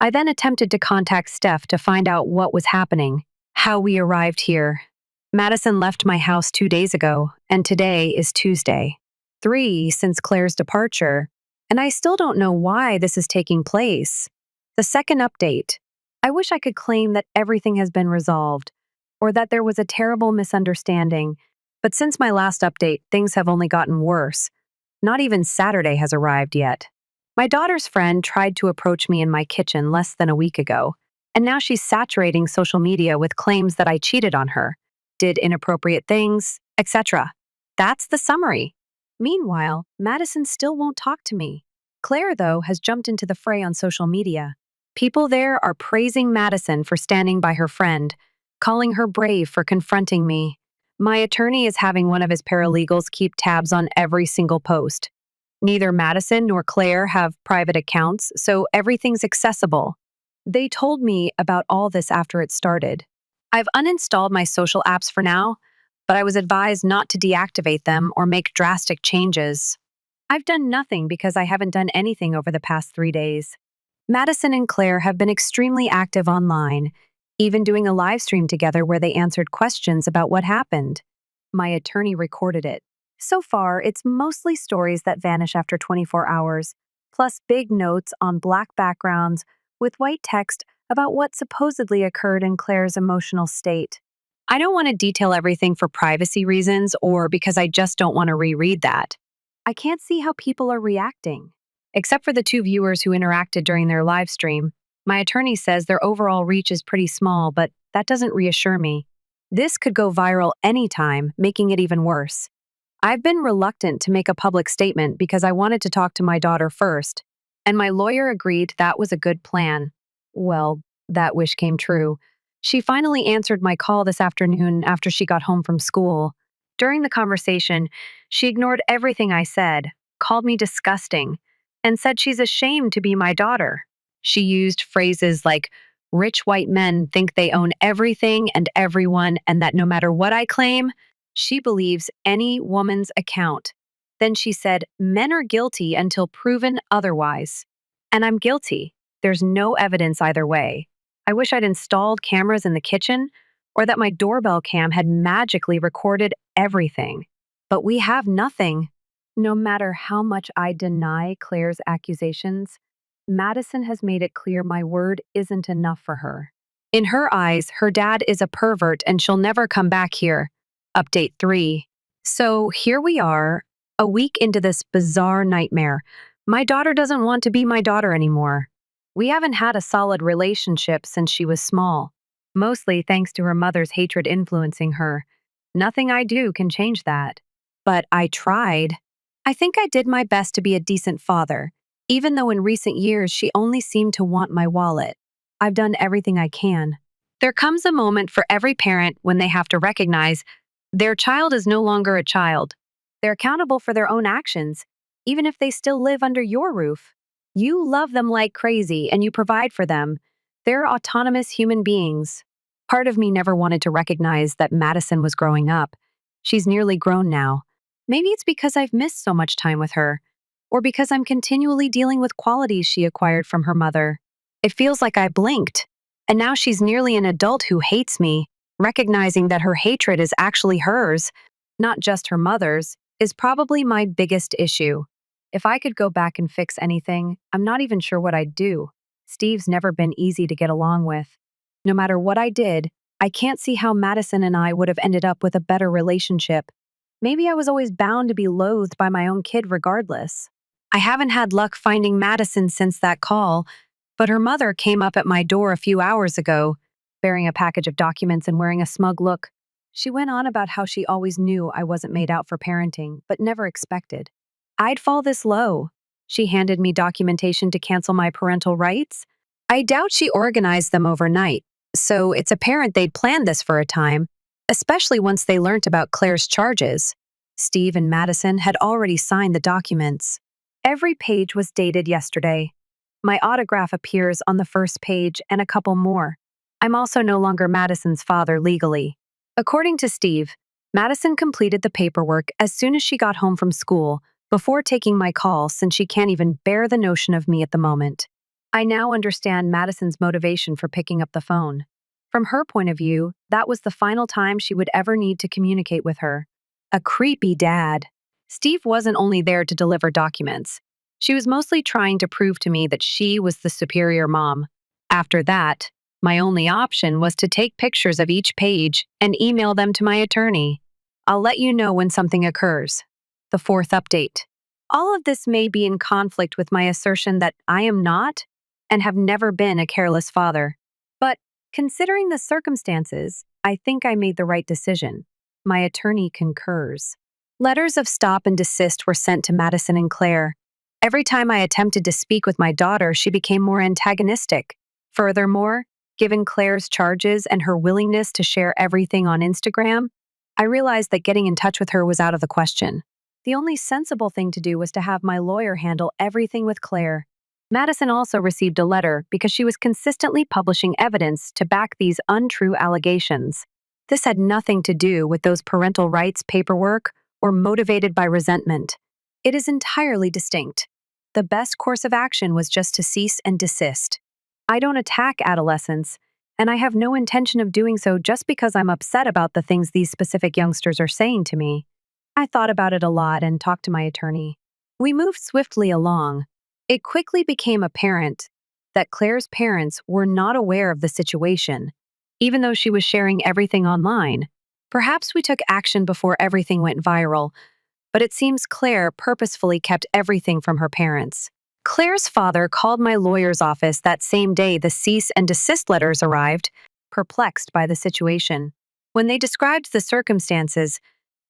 I then attempted to contact Steph to find out what was happening, how we arrived here. Madison left my house 2 days ago, and today is Tuesday. 3 since Claire's departure, and I still don't know why this is taking place. The second update. I wish I could claim that everything has been resolved, or that there was a terrible misunderstanding, but since my last update, things have only gotten worse. Not even Saturday has arrived yet. My daughter's friend tried to approach me in my kitchen less than a week ago, and now she's saturating social media with claims that I cheated on her, did inappropriate things, etc. That's the summary. Meanwhile, Madison still won't talk to me. Claire, though, has jumped into the fray on social media. People there are praising Madison for standing by her friend, calling her brave for confronting me. My attorney is having one of his paralegals keep tabs on every single post. Neither Madison nor Claire have private accounts, so everything's accessible. They told me about all this after it started. I've uninstalled my social apps for now, but I was advised not to deactivate them or make drastic changes. I've done nothing because I haven't done anything over the past 3 days. Madison and Claire have been extremely active online, even doing a live stream together where they answered questions about what happened. My attorney recorded it. So far, it's mostly stories that vanish after 24 hours, plus big notes on black backgrounds with white text about what supposedly occurred in Claire's emotional state. I don't want to detail everything for privacy reasons or because I just don't want to reread that. I can't see how people are reacting. Except for the two viewers who interacted during their live stream, my attorney says their overall reach is pretty small, but that doesn't reassure me. This could go viral anytime, making it even worse. I've been reluctant to make a public statement because I wanted to talk to my daughter first, and my lawyer agreed that was a good plan. Well, that wish came true. She finally answered my call this afternoon after she got home from school. During the conversation, she ignored everything I said, called me disgusting, and said she's ashamed to be my daughter. She used phrases like, rich white men think they own everything and everyone, and that no matter what I claim, she believes any woman's account. Then she said, men are guilty until proven otherwise. And I'm guilty. There's no evidence either way. I wish I'd installed cameras in the kitchen or that my doorbell cam had magically recorded everything. But we have nothing. No matter how much I deny Claire's accusations, Madison has made it clear my word isn't enough for her. In her eyes, her dad is a pervert and she'll never come back here. Update 3. So here we are, a week into this bizarre nightmare. My daughter doesn't want to be my daughter anymore. We haven't had a solid relationship since she was small, mostly thanks to her mother's hatred influencing her. Nothing I do can change that. But I tried. I think I did my best to be a decent father, even though in recent years she only seemed to want my wallet. I've done everything I can. There comes a moment for every parent when they have to recognize their child is no longer a child. They're accountable for their own actions, even if they still live under your roof. You love them like crazy and you provide for them. They're autonomous human beings. Part of me never wanted to recognize that Madison was growing up. She's nearly grown now. Maybe it's because I've missed so much time with her, or because I'm continually dealing with qualities she acquired from her mother. It feels like I blinked, and now she's nearly an adult who hates me. Recognizing that her hatred is actually hers, not just her mother's, is probably my biggest issue. If I could go back and fix anything, I'm not even sure what I'd do. Steve's never been easy to get along with. No matter what I did, I can't see how Madison and I would have ended up with a better relationship. Maybe I was always bound to be loathed by my own kid regardless. I haven't had luck finding Madison since that call, but her mother came up at my door a few hours ago, bearing a package of documents and wearing a smug look. She went on about how she always knew I wasn't made out for parenting, but never expected I'd fall this low. She handed me documentation to cancel my parental rights. I doubt she organized them overnight, so it's apparent they'd planned this for a time, especially once they learnt about Claire's charges. Steve and Madison had already signed the documents. Every page was dated yesterday. My autograph appears on the first page and a couple more. I'm also no longer Madison's father legally. According to Steve, Madison completed the paperwork as soon as she got home from school, before taking my call since she can't even bear the notion of me at the moment. I now understand Madison's motivation for picking up the phone. From her point of view, that was the final time she would ever need to communicate with her. A creepy dad. Steve wasn't only there to deliver documents. She was mostly trying to prove to me that she was the superior mom. After that, my only option was to take pictures of each page and email them to my attorney. I'll let you know when something occurs. The fourth update. All of this may be in conflict with my assertion that I am not and have never been a careless father. But considering the circumstances, I think I made the right decision. My attorney concurs. Letters of stop and desist were sent to Madison and Claire. Every time I attempted to speak with my daughter, she became more antagonistic. Furthermore, given Claire's charges and her willingness to share everything on Instagram, I realized that getting in touch with her was out of the question. The only sensible thing to do was to have my lawyer handle everything with Claire. Madison also received a letter because she was consistently publishing evidence to back these untrue allegations. This had nothing to do with those parental rights paperwork or motivated by resentment. It is entirely distinct. The best course of action was just to cease and desist. I don't attack adolescents, and I have no intention of doing so just because I'm upset about the things these specific youngsters are saying to me. I thought about it a lot and talked to my attorney. We moved swiftly along. It quickly became apparent that Claire's parents were not aware of the situation, even though she was sharing everything online. Perhaps we took action before everything went viral, but it seems Claire purposefully kept everything from her parents. Claire's father called my lawyer's office that same day the cease and desist letters arrived, perplexed by the situation. When they described the circumstances,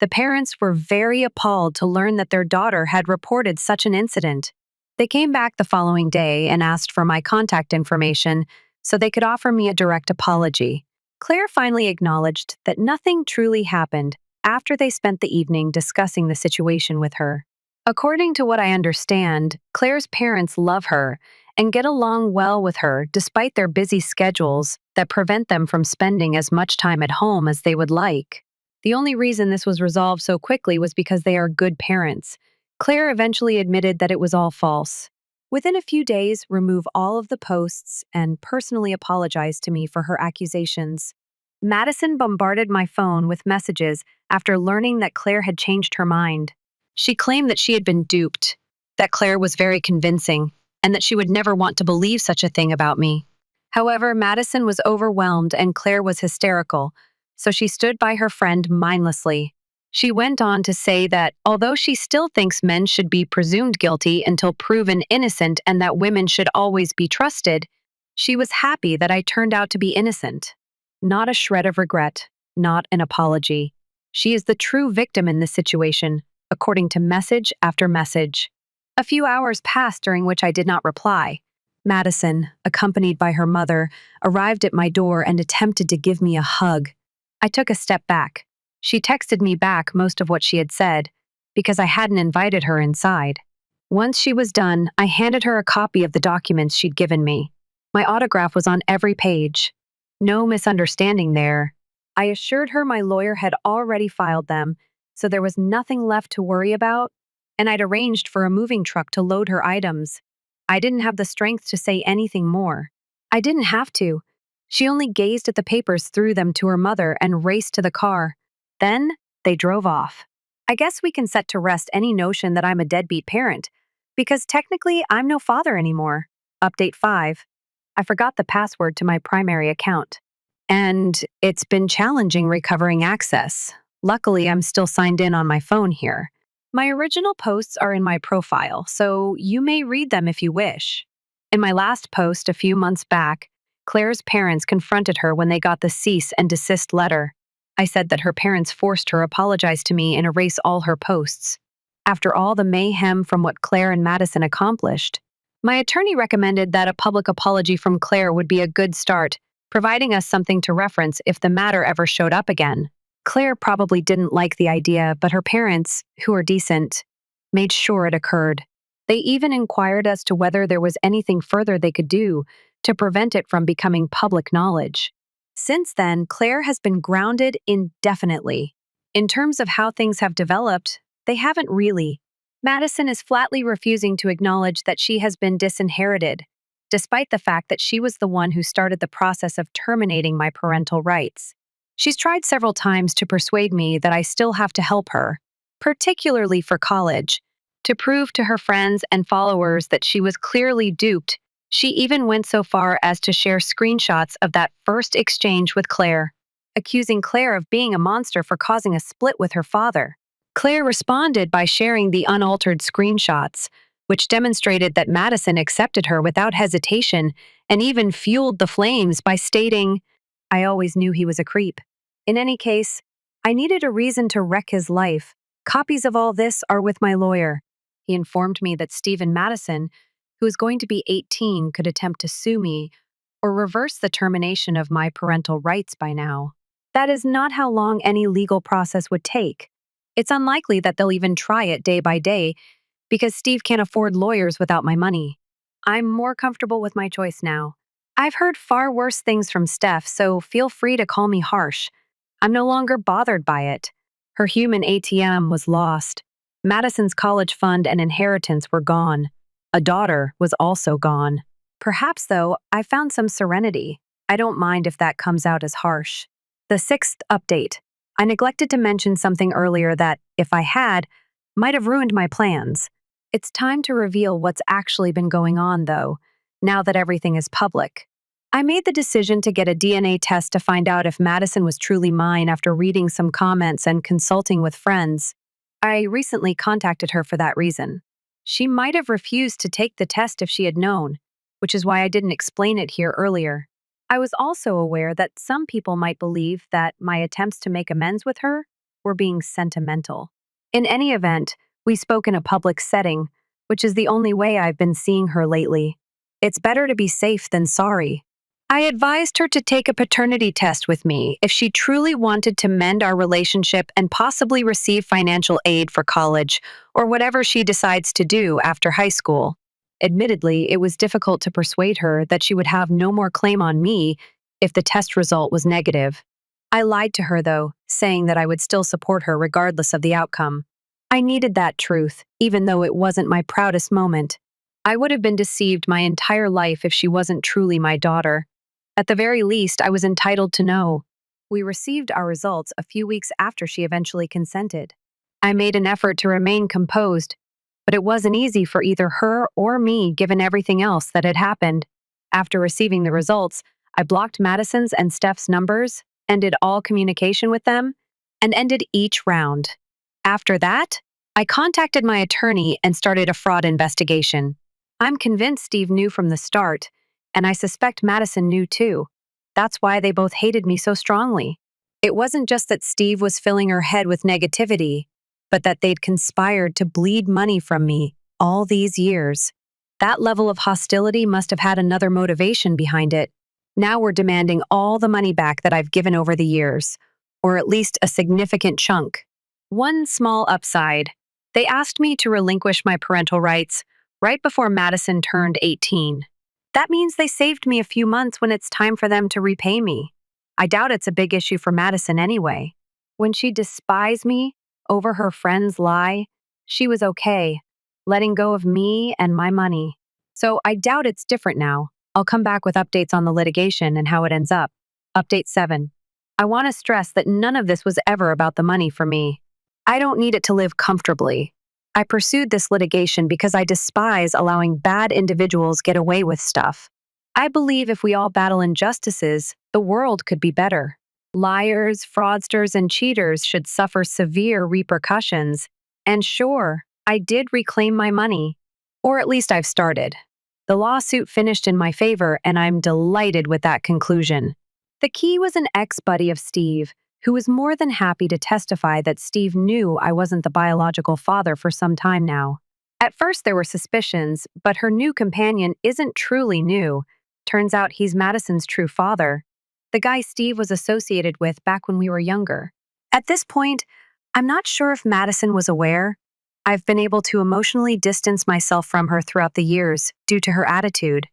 the parents were very appalled to learn that their daughter had reported such an incident. They came back the following day and asked for my contact information so they could offer me a direct apology. Claire finally acknowledged that nothing truly happened after they spent the evening discussing the situation with her. According to what I understand, Claire's parents love her and get along well with her despite their busy schedules that prevent them from spending as much time at home as they would like. The only reason this was resolved so quickly was because they are good parents. Claire eventually admitted that it was all false. Within a few days, remove all of the posts and personally apologized to me for her accusations. Madison bombarded my phone with messages after learning that Claire had changed her mind. She claimed that she had been duped, that Claire was very convincing, and that she would never want to believe such a thing about me. However, Madison was overwhelmed and Claire was hysterical, so she stood by her friend mindlessly. She went on to say that although she still thinks men should be presumed guilty until proven innocent and that women should always be trusted, she was happy that I turned out to be innocent. Not a shred of regret, not an apology. She is the true victim in this situation, according to message after message. A few hours passed during which I did not reply. Madison, accompanied by her mother, arrived at my door and attempted to give me a hug. I took a step back. She texted me back most of what she had said, because I hadn't invited her inside. Once she was done, I handed her a copy of the documents she'd given me. My autograph was on every page. No misunderstanding there. I assured her my lawyer had already filed them, so there was nothing left to worry about, and I'd arranged for a moving truck to load her items. I didn't have the strength to say anything more. I didn't have to. She only gazed at the papers, threw them to her mother, and raced to the car. Then, they drove off. I guess we can set to rest any notion that I'm a deadbeat parent, because technically I'm no father anymore. Update 5. I forgot the password to my primary account. And it's been challenging recovering access. Luckily, I'm still signed in on my phone here. My original posts are in my profile, so you may read them if you wish. In my last post a few months back, Claire's parents confronted her when they got the cease and desist letter. I said that her parents forced her apologize to me and erase all her posts. After all the mayhem from what Claire and Madison accomplished, my attorney recommended that a public apology from Claire would be a good start, providing us something to reference if the matter ever showed up again. Claire probably didn't like the idea, but her parents, who are decent, made sure it occurred. They even inquired as to whether there was anything further they could do to prevent it from becoming public knowledge. Since then, Claire has been grounded indefinitely. In terms of how things have developed, they haven't really. Madison is flatly refusing to acknowledge that she has been disinherited, despite the fact that she was the one who started the process of terminating my parental rights. She's tried several times to persuade me that I still have to help her, particularly for college, to prove to her friends and followers that she was clearly duped. She even went so far as to share screenshots of that first exchange with Claire, accusing Claire of being a monster for causing a split with her father. Claire responded by sharing the unaltered screenshots, which demonstrated that Madison accepted her without hesitation and even fueled the flames by stating, "I always knew he was a creep." In any case, I needed a reason to wreck his life. Copies of all this are with my lawyer. He informed me that Stephen Madison, who is going to be 18, could attempt to sue me or reverse the termination of my parental rights by now. That is not how long any legal process would take. It's unlikely that they'll even try it day by day because Steve can't afford lawyers without my money. I'm more comfortable with my choice now. I've heard far worse things from Steph, so feel free to call me harsh. I'm no longer bothered by it. Her human ATM was lost. Madison's college fund and inheritance were gone. A daughter was also gone. Perhaps, though, I found some serenity. I don't mind if that comes out as harsh. The sixth update. I neglected to mention something earlier that, if I had, might have ruined my plans. It's time to reveal what's actually been going on, though, now that everything is public. I made the decision to get a DNA test to find out if Madison was truly mine after reading some comments and consulting with friends. I recently contacted her for that reason. She might have refused to take the test if she had known, which is why I didn't explain it here earlier. I was also aware that some people might believe that my attempts to make amends with her were being sentimental. In any event, we spoke in a public setting, which is the only way I've been seeing her lately. It's better to be safe than sorry. I advised her to take a paternity test with me if she truly wanted to mend our relationship and possibly receive financial aid for college or whatever she decides to do after high school. Admittedly, it was difficult to persuade her that she would have no more claim on me if the test result was negative. I lied to her, though, saying that I would still support her regardless of the outcome. I needed that truth, even though it wasn't my proudest moment. I would have been deceived my entire life if she wasn't truly my daughter. At the very least, I was entitled to know. We received our results a few weeks after she eventually consented. I made an effort to remain composed, but it wasn't easy for either her or me given everything else that had happened. After receiving the results, I blocked Madison's and Steph's numbers, ended all communication with them, and ended each round. After that, I contacted my attorney and started a fraud investigation. I'm convinced Steve knew from the start, and I suspect Madison knew too. That's why they both hated me so strongly. It wasn't just that Steve was filling her head with negativity, but that they'd conspired to bleed money from me all these years. That level of hostility must have had another motivation behind it. Now we're demanding all the money back that I've given over the years, or at least a significant chunk. One small upside. They asked me to relinquish my parental rights right before Madison turned 18. That means they saved me a few months when it's time for them to repay me. I doubt it's a big issue for Madison anyway. When she despised me over her friend's lie, she was okay, letting go of me and my money. So I doubt it's different now. I'll come back with updates on the litigation and how it ends up. Update 7. I want to stress that none of this was ever about the money for me. I don't need it to live comfortably. I pursued this litigation because I despise allowing bad individuals get away with stuff. I believe if we all battle injustices, the world could be better. Liars, fraudsters, and cheaters should suffer severe repercussions. And sure, I did reclaim my money. Or at least I've started. The lawsuit finished in my favor, and I'm delighted with that conclusion. The key was an ex-buddy of Steve, who was more than happy to testify that Steve knew I wasn't the biological father for some time now. At first there were suspicions, but her new companion isn't truly new. Turns out he's Madison's true father, the guy Steve was associated with back when we were younger. At this point, I'm not sure if Madison was aware. I've been able to emotionally distance myself from her throughout the years due to her attitude.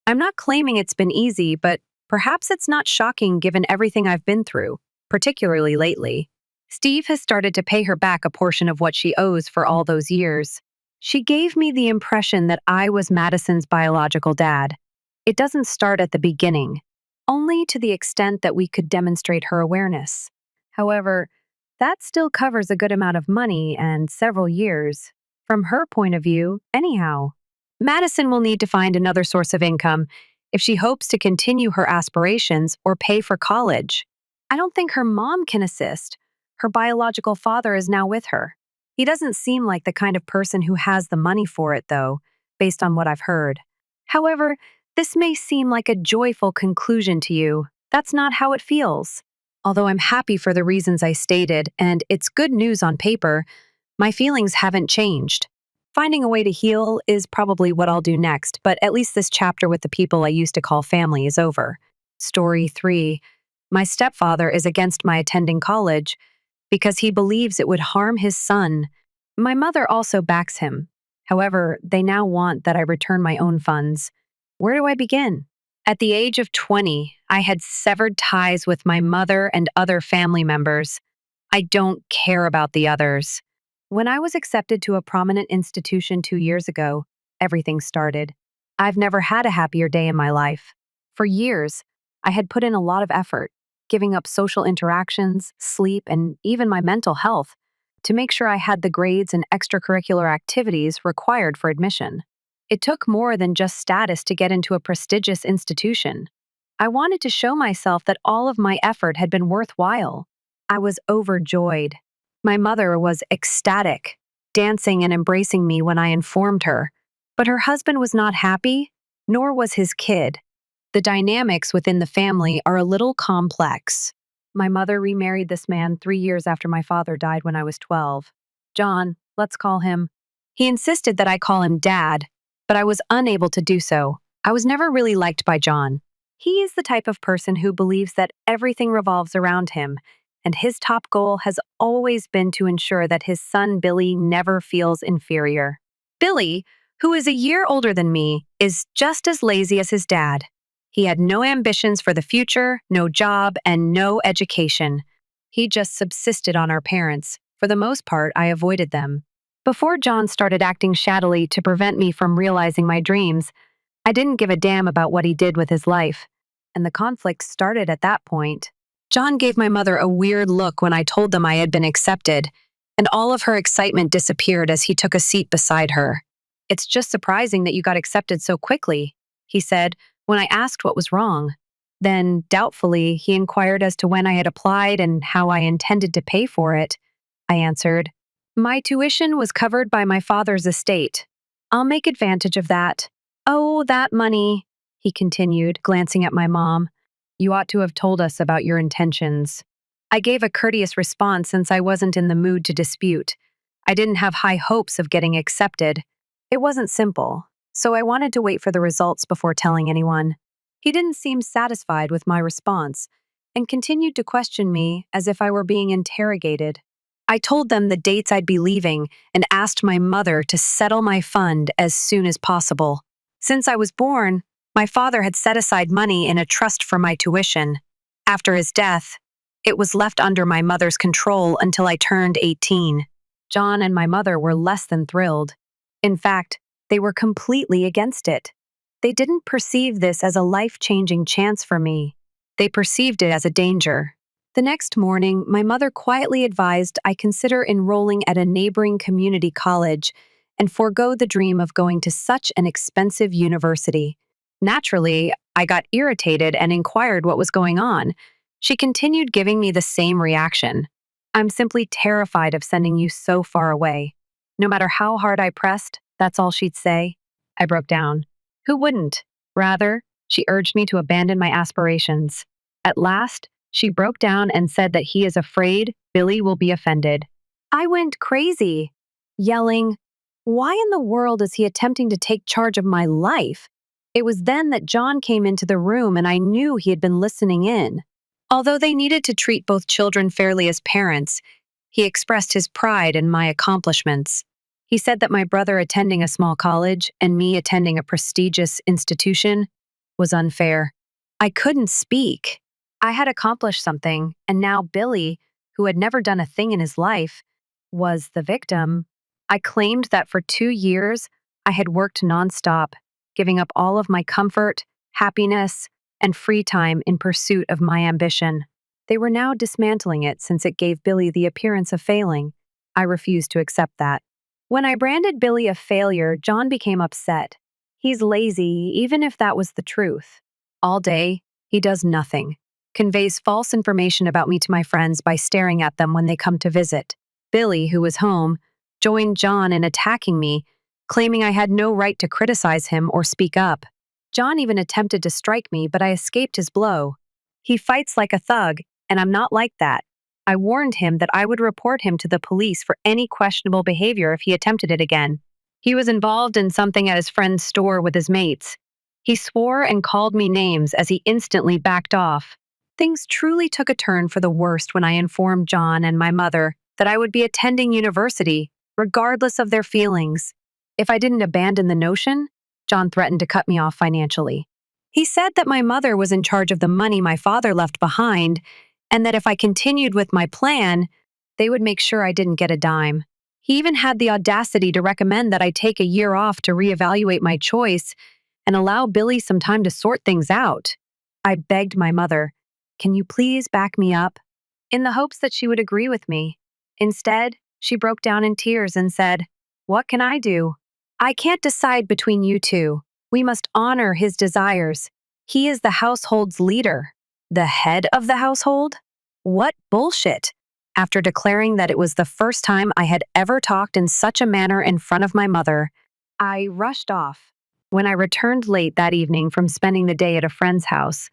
I'm not claiming it's been easy, but perhaps it's not shocking given everything I've been through, particularly lately. Steve has started to pay her back a portion of what she owes for all those years. She gave me the impression that I was Madison's biological dad. It doesn't start at the beginning, only to the extent that we could demonstrate her awareness. However, that still covers a good amount of money and several years. From her point of view, anyhow. Madison will need to find another source of income if she hopes to continue her aspirations or pay for college. I don't think her mom can assist. Her biological father is now with her. He doesn't seem like the kind of person who has the money for it, though, based on what I've heard. However, this may seem like a joyful conclusion to you. That's not how it feels. Although I'm happy for the reasons I stated, and it's good news on paper, my feelings haven't changed. Finding a way to heal is probably what I'll do next, but at least this chapter with the people I used to call family is over. Story 3. My stepfather is against my attending college because he believes it would harm his son. My mother also backs him. However, they now want that I return my own funds. Where do I begin? At the age of 20, I had severed ties with my mother and other family members. I don't care about the others. When I was accepted to a prominent institution 2 years ago, everything started. I've never had a happier day in my life. For years, I had put in a lot of effort, giving up social interactions, sleep, and even my mental health to make sure I had the grades and extracurricular activities required for admission. It took more than just status to get into a prestigious institution. I wanted to show myself that all of my effort had been worthwhile. I was overjoyed. My mother was ecstatic, dancing and embracing me when I informed her. But her husband was not happy, nor was his kid. The dynamics within the family are a little complex. My mother remarried this man 3 years after my father died when I was 12. John, let's call him. He insisted that I call him Dad, but I was unable to do so. I was never really liked by John. He is the type of person who believes that everything revolves around him, and his top goal has always been to ensure that his son Billy never feels inferior. Billy, who is a year older than me, is just as lazy as his dad. He had no ambitions for the future, no job, and no education. He just subsisted on our parents. For the most part, I avoided them. Before John started acting shaddily to prevent me from realizing my dreams, I didn't give a damn about what he did with his life. And the conflict started at that point. John gave my mother a weird look when I told them I had been accepted, and all of her excitement disappeared as he took a seat beside her. "It's just surprising that you got accepted so quickly," he said when I asked what was wrong. Then, doubtfully, he inquired as to when I had applied and how I intended to pay for it. I answered, "My tuition was covered by my father's estate. I'll make advantage of that." "Oh, that money," he continued, glancing at my mom. "You ought to have told us about your intentions." I gave a courteous response since I wasn't in the mood to dispute. I didn't have high hopes of getting accepted. It wasn't simple, so I wanted to wait for the results before telling anyone. He didn't seem satisfied with my response and continued to question me as if I were being interrogated. I told them the dates I'd be leaving and asked my mother to settle my fund as soon as possible. Since I was born, my father had set aside money in a trust for my tuition. After his death, it was left under my mother's control until I turned 18. John and my mother were less than thrilled. In fact, they were completely against it. They didn't perceive this as a life-changing chance for me. They perceived it as a danger. The next morning, my mother quietly advised I consider enrolling at a neighboring community college and forego the dream of going to such an expensive university. Naturally, I got irritated and inquired what was going on. She continued giving me the same reaction. "I'm simply terrified of sending you so far away." No matter how hard I pressed, that's all she'd say. I broke down. Who wouldn't? Rather, she urged me to abandon my aspirations. At last, she broke down and said that he is afraid Billy will be offended. I went crazy, yelling, "Why in the world is he attempting to take charge of my life?" It was then that John came into the room and I knew he had been listening in. Although they needed to treat both children fairly as parents, he expressed his pride in my accomplishments. He said that my brother attending a small college and me attending a prestigious institution was unfair. I couldn't speak. I had accomplished something, and now Billy, who had never done a thing in his life, was the victim. I claimed that for 2 years, I had worked nonstop, giving up all of my comfort, happiness, and free time in pursuit of my ambition. They were now dismantling it since it gave Billy the appearance of failing. I refused to accept that. When I branded Billy a failure, John became upset. He's lazy, even if that was the truth. All day, he does nothing. Conveys false information about me to my friends by staring at them when they come to visit. Billy, who was home, joined John in attacking me, claiming I had no right to criticize him or speak up. John even attempted to strike me, but I escaped his blow. He fights like a thug, and I'm not like that. I warned him that I would report him to the police for any questionable behavior if he attempted it again. He was involved in something at his friend's store with his mates. He swore and called me names as he instantly backed off. Things truly took a turn for the worst when I informed John and my mother that I would be attending university, regardless of their feelings. If I didn't abandon the notion, John threatened to cut me off financially. He said that my mother was in charge of the money my father left behind, and that if I continued with my plan, they would make sure I didn't get a dime. He even had the audacity to recommend that I take a year off to reevaluate my choice and allow Billy some time to sort things out. I begged my mother, "Can you please back me up?" in the hopes that she would agree with me. Instead, she broke down in tears and said, "What can I do? I can't decide between you two. We must honor his desires. He is the household's leader. The head of the household? What bullshit!" After declaring that it was the first time I had ever talked in such a manner in front of my mother, I rushed off. When I returned late that evening from spending the day at a friend's house,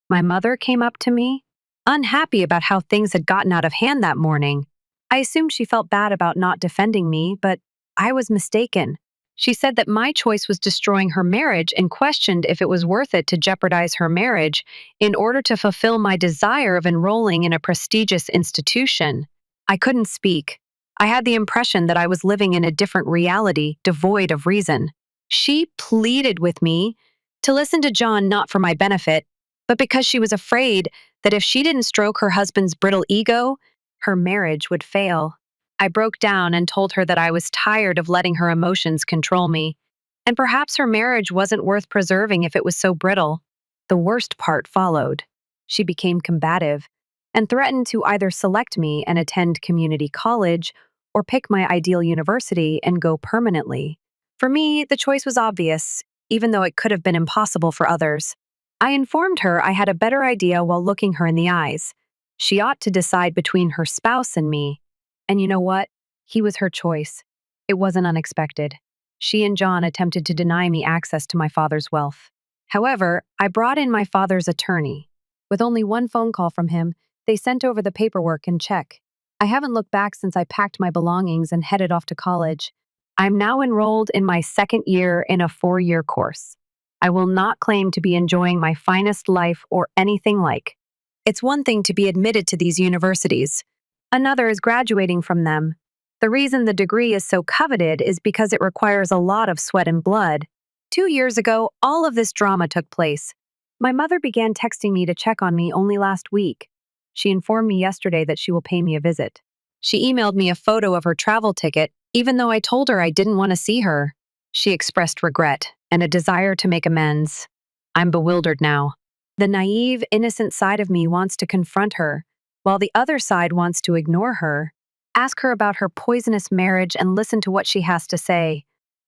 my mother came up to me, unhappy about how things had gotten out of hand that morning. I assumed she felt bad about not defending me, but I was mistaken. She said that my choice was destroying her marriage and questioned if it was worth it to jeopardize her marriage in order to fulfill my desire of enrolling in a prestigious institution. I couldn't speak. I had the impression that I was living in a different reality, devoid of reason. She pleaded with me to listen to John not for my benefit, but because she was afraid that if she didn't stroke her husband's brittle ego, her marriage would fail. I broke down and told her that I was tired of letting her emotions control me, and perhaps her marriage wasn't worth preserving if it was so brittle. The worst part followed. She became combative and threatened to either select me and attend community college or pick my ideal university and go permanently. For me, the choice was obvious, even though it could have been impossible for others. I informed her I had a better idea while looking her in the eyes. She ought to decide between her spouse and me. And you know what? He was her choice. It wasn't unexpected. She and John attempted to deny me access to my father's wealth. However, I brought in my father's attorney. With only one phone call from him, they sent over the paperwork and check. I haven't looked back since I packed my belongings and headed off to college. I'm now enrolled in my second year in a 4-year course. I will not claim to be enjoying my finest life or anything like. It's one thing to be admitted to these universities. Another is graduating from them. The reason the degree is so coveted is because it requires a lot of sweat and blood. 2 years ago, all of this drama took place. My mother began texting me to check on me only last week. She informed me yesterday that she will pay me a visit. She emailed me a photo of her travel ticket, even though I told her I didn't want to see her. She expressed regret and a desire to make amends. I'm bewildered now. The naive, innocent side of me wants to confront her, while the other side wants to ignore her, ask her about her poisonous marriage and listen to what she has to say.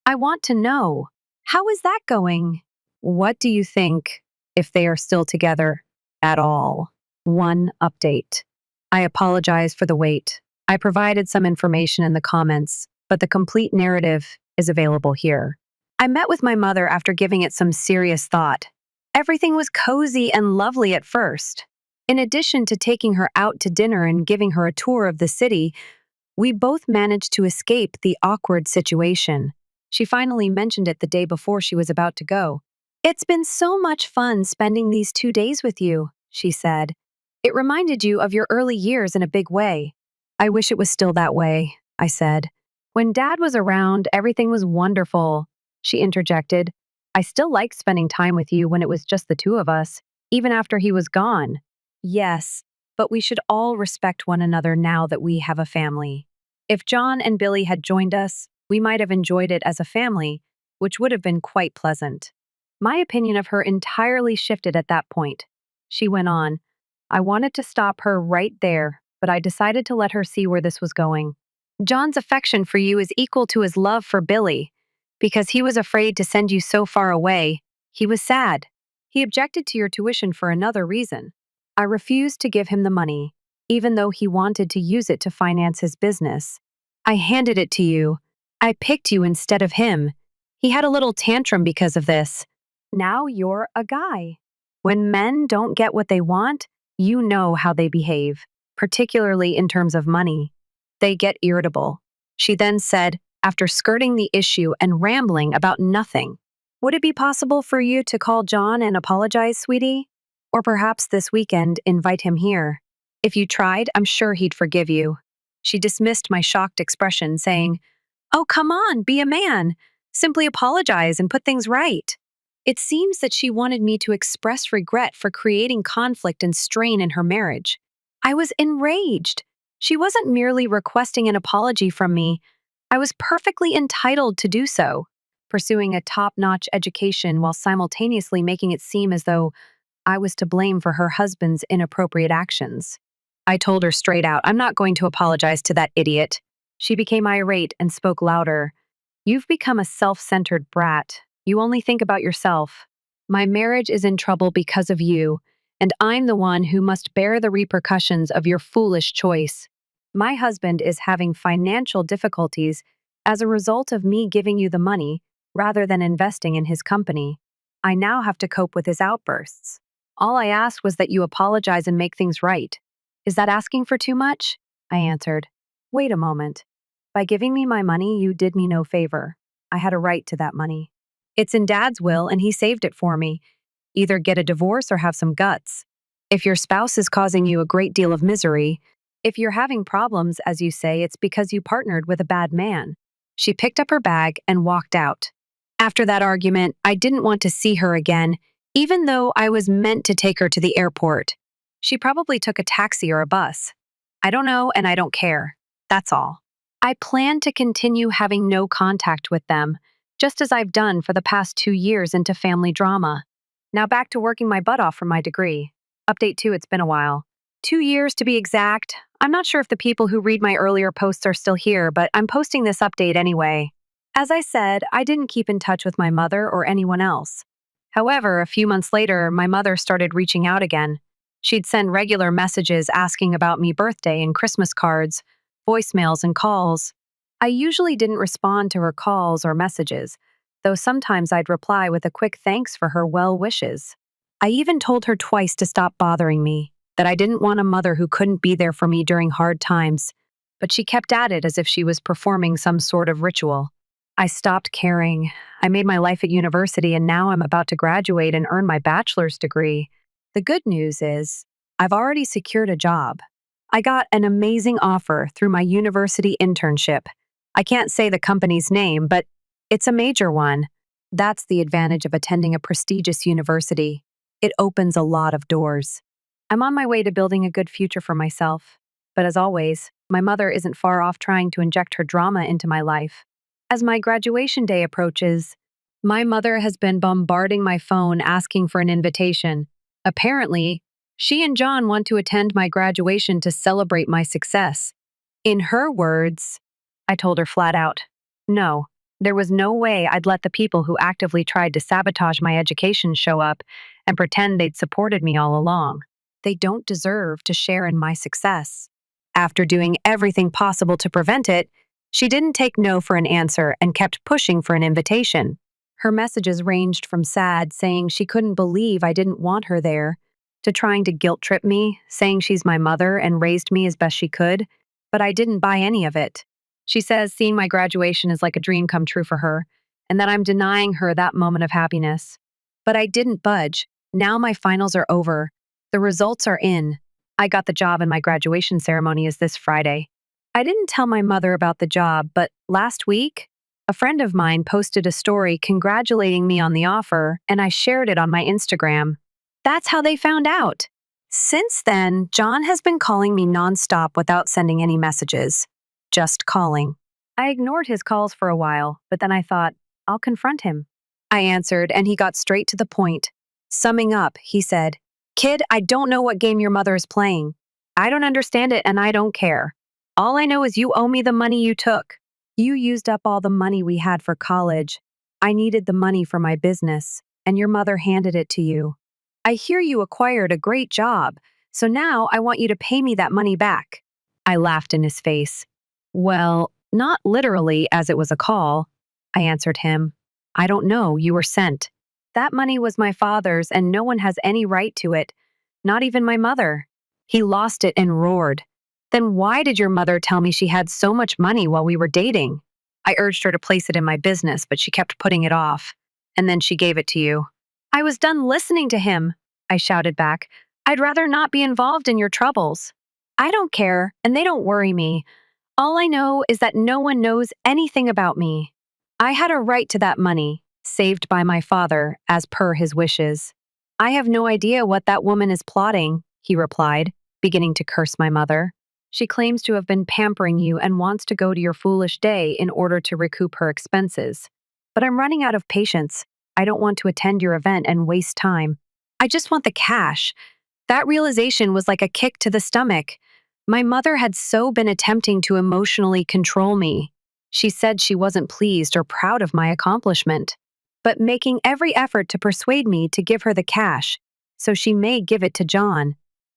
I want to know, how is that going? What do you think, if they are still together at all? One update. I apologize for the wait. I provided some information in the comments, but the complete narrative is available here. I met with my mother after giving it some serious thought. Everything was cozy and lovely at first. In addition to taking her out to dinner and giving her a tour of the city, we both managed to escape the awkward situation. She finally mentioned it the day before she was about to go. "It's been so much fun spending these 2 days with you," she said. "It reminded you of your early years in a big way." "I wish it was still that way," I said. "When Dad was around, everything was wonderful," she interjected. "I still liked spending time with you when it was just the two of us, even after he was gone." "Yes, but we should all respect one another now that we have a family. If John and Billy had joined us, we might have enjoyed it as a family, which would have been quite pleasant." My opinion of her entirely shifted at that point. She went on. I wanted to stop her right there, but I decided to let her see where this was going. "John's affection for you is equal to his love for Billy. Because he was afraid to send you so far away, he was sad. He objected to your tuition for another reason. I refused to give him the money, even though he wanted to use it to finance his business. I handed it to you. I picked you instead of him. He had a little tantrum because of this. Now you're a guy. When men don't get what they want, you know how they behave, particularly in terms of money. They get irritable." She then said, after skirting the issue and rambling about nothing, "Would it be possible for you to call John and apologize, sweetie? Or perhaps this weekend invite him here. If you tried, I'm sure he'd forgive you." She dismissed my shocked expression, saying, "Oh, come on, be a man. Simply apologize and put things right. It seems that she wanted me to express regret for creating conflict and strain in her marriage. I was enraged. She wasn't merely requesting an apology from me. I was perfectly entitled to do so, pursuing a top notch education while simultaneously making it seem as though I was to blame for her husband's inappropriate actions. I told her straight out, I'm not going to apologize to that idiot. She became irate and spoke louder. You've become a self centered brat. You only think about yourself. My marriage is in trouble because of you, and I'm the one who must bear the repercussions of your foolish choice. My husband is having financial difficulties as a result of me giving you the money rather than investing in his company. I now have to cope with his outbursts. All I asked was that you apologize and make things right. Is that asking for too much? I answered. Wait a moment. By giving me my money, you did me no favor. I had a right to that money. It's in Dad's will, and he saved it for me. Either get a divorce or have some guts. If your spouse is causing you a great deal of misery, if you're having problems, as you say, it's because you partnered with a bad man. She picked up her bag and walked out. After that argument, I didn't want to see her again, even though I was meant to take her to the airport. She probably took a taxi or a bus. I don't know, and I don't care. That's all. I plan to continue having no contact with them, just as I've done for the past 2 years into family drama. Now back to working my butt off for my degree. Update 2, it's been a while. 2 years to be exact. I'm not sure if the people who read my earlier posts are still here, but I'm posting this update anyway. As I said, I didn't keep in touch with my mother or anyone else. However, a few months later, my mother started reaching out again. She'd send regular messages asking about me birthday and Christmas cards, voicemails and calls. I usually didn't respond to her calls or messages, though sometimes I'd reply with a quick thanks for her well wishes. I even told her twice to stop bothering me, that I didn't want a mother who couldn't be there for me during hard times, but she kept at it as if she was performing some sort of ritual. I stopped caring. I made my life at university, and now I'm about to graduate and earn my bachelor's degree. The good news is, I've already secured a job. I got an amazing offer through my university internship. I can't say the company's name, but it's a major one. That's the advantage of attending a prestigious university. It opens a lot of doors. I'm on my way to building a good future for myself. But as always, my mother isn't far off trying to inject her drama into my life. As my graduation day approaches, my mother has been bombarding my phone asking for an invitation. Apparently, she and John want to attend my graduation to celebrate my success. In her words, I told her flat out, no, there was no way I'd let the people who actively tried to sabotage my education show up and pretend they'd supported me all along. They don't deserve to share in my success. After doing everything possible to prevent it, she didn't take no for an answer and kept pushing for an invitation. Her messages ranged from sad, saying she couldn't believe I didn't want her there, to trying to guilt trip me, saying she's my mother and raised me as best she could, but I didn't buy any of it. She says seeing my graduation is like a dream come true for her, and that I'm denying her that moment of happiness. But I didn't budge. Now my finals are over. The results are in. I got the job, and my graduation ceremony is this Friday. I didn't tell my mother about the job, but last week, a friend of mine posted a story congratulating me on the offer, and I shared it on my Instagram. That's how they found out. Since then, John has been calling me nonstop without sending any messages. Just calling. I ignored his calls for a while, but then I thought, I'll confront him. I answered, and he got straight to the point. Summing up, he said, Kid, I don't know what game your mother is playing. I don't understand it, and I don't care. All I know is you owe me the money you took. You used up all the money we had for college. I needed the money for my business, and your mother handed it to you. I hear you acquired a great job, so now I want you to pay me that money back. I laughed in his face. Well, not literally, as it was a call. I answered him. I don't know, you were sent. That money was my father's, and no one has any right to it, not even my mother. He lost it and roared. Then why did your mother tell me she had so much money while we were dating? I urged her to place it in my business, but she kept putting it off. And then she gave it to you. I was done listening to him, I shouted back. I'd rather not be involved in your troubles. I don't care, and they don't worry me. All I know is that no one knows anything about me. I had a right to that money, saved by my father, as per his wishes. I have no idea what that woman is plotting, he replied, beginning to curse my mother. She claims to have been pampering you and wants to go to your foolish day in order to recoup her expenses. But I'm running out of patience. I don't want to attend your event and waste time. I just want the cash. That realization was like a kick to the stomach. My mother had so been attempting to emotionally control me. She said she wasn't pleased or proud of my accomplishment, but making every effort to persuade me to give her the cash, so she may give it to John.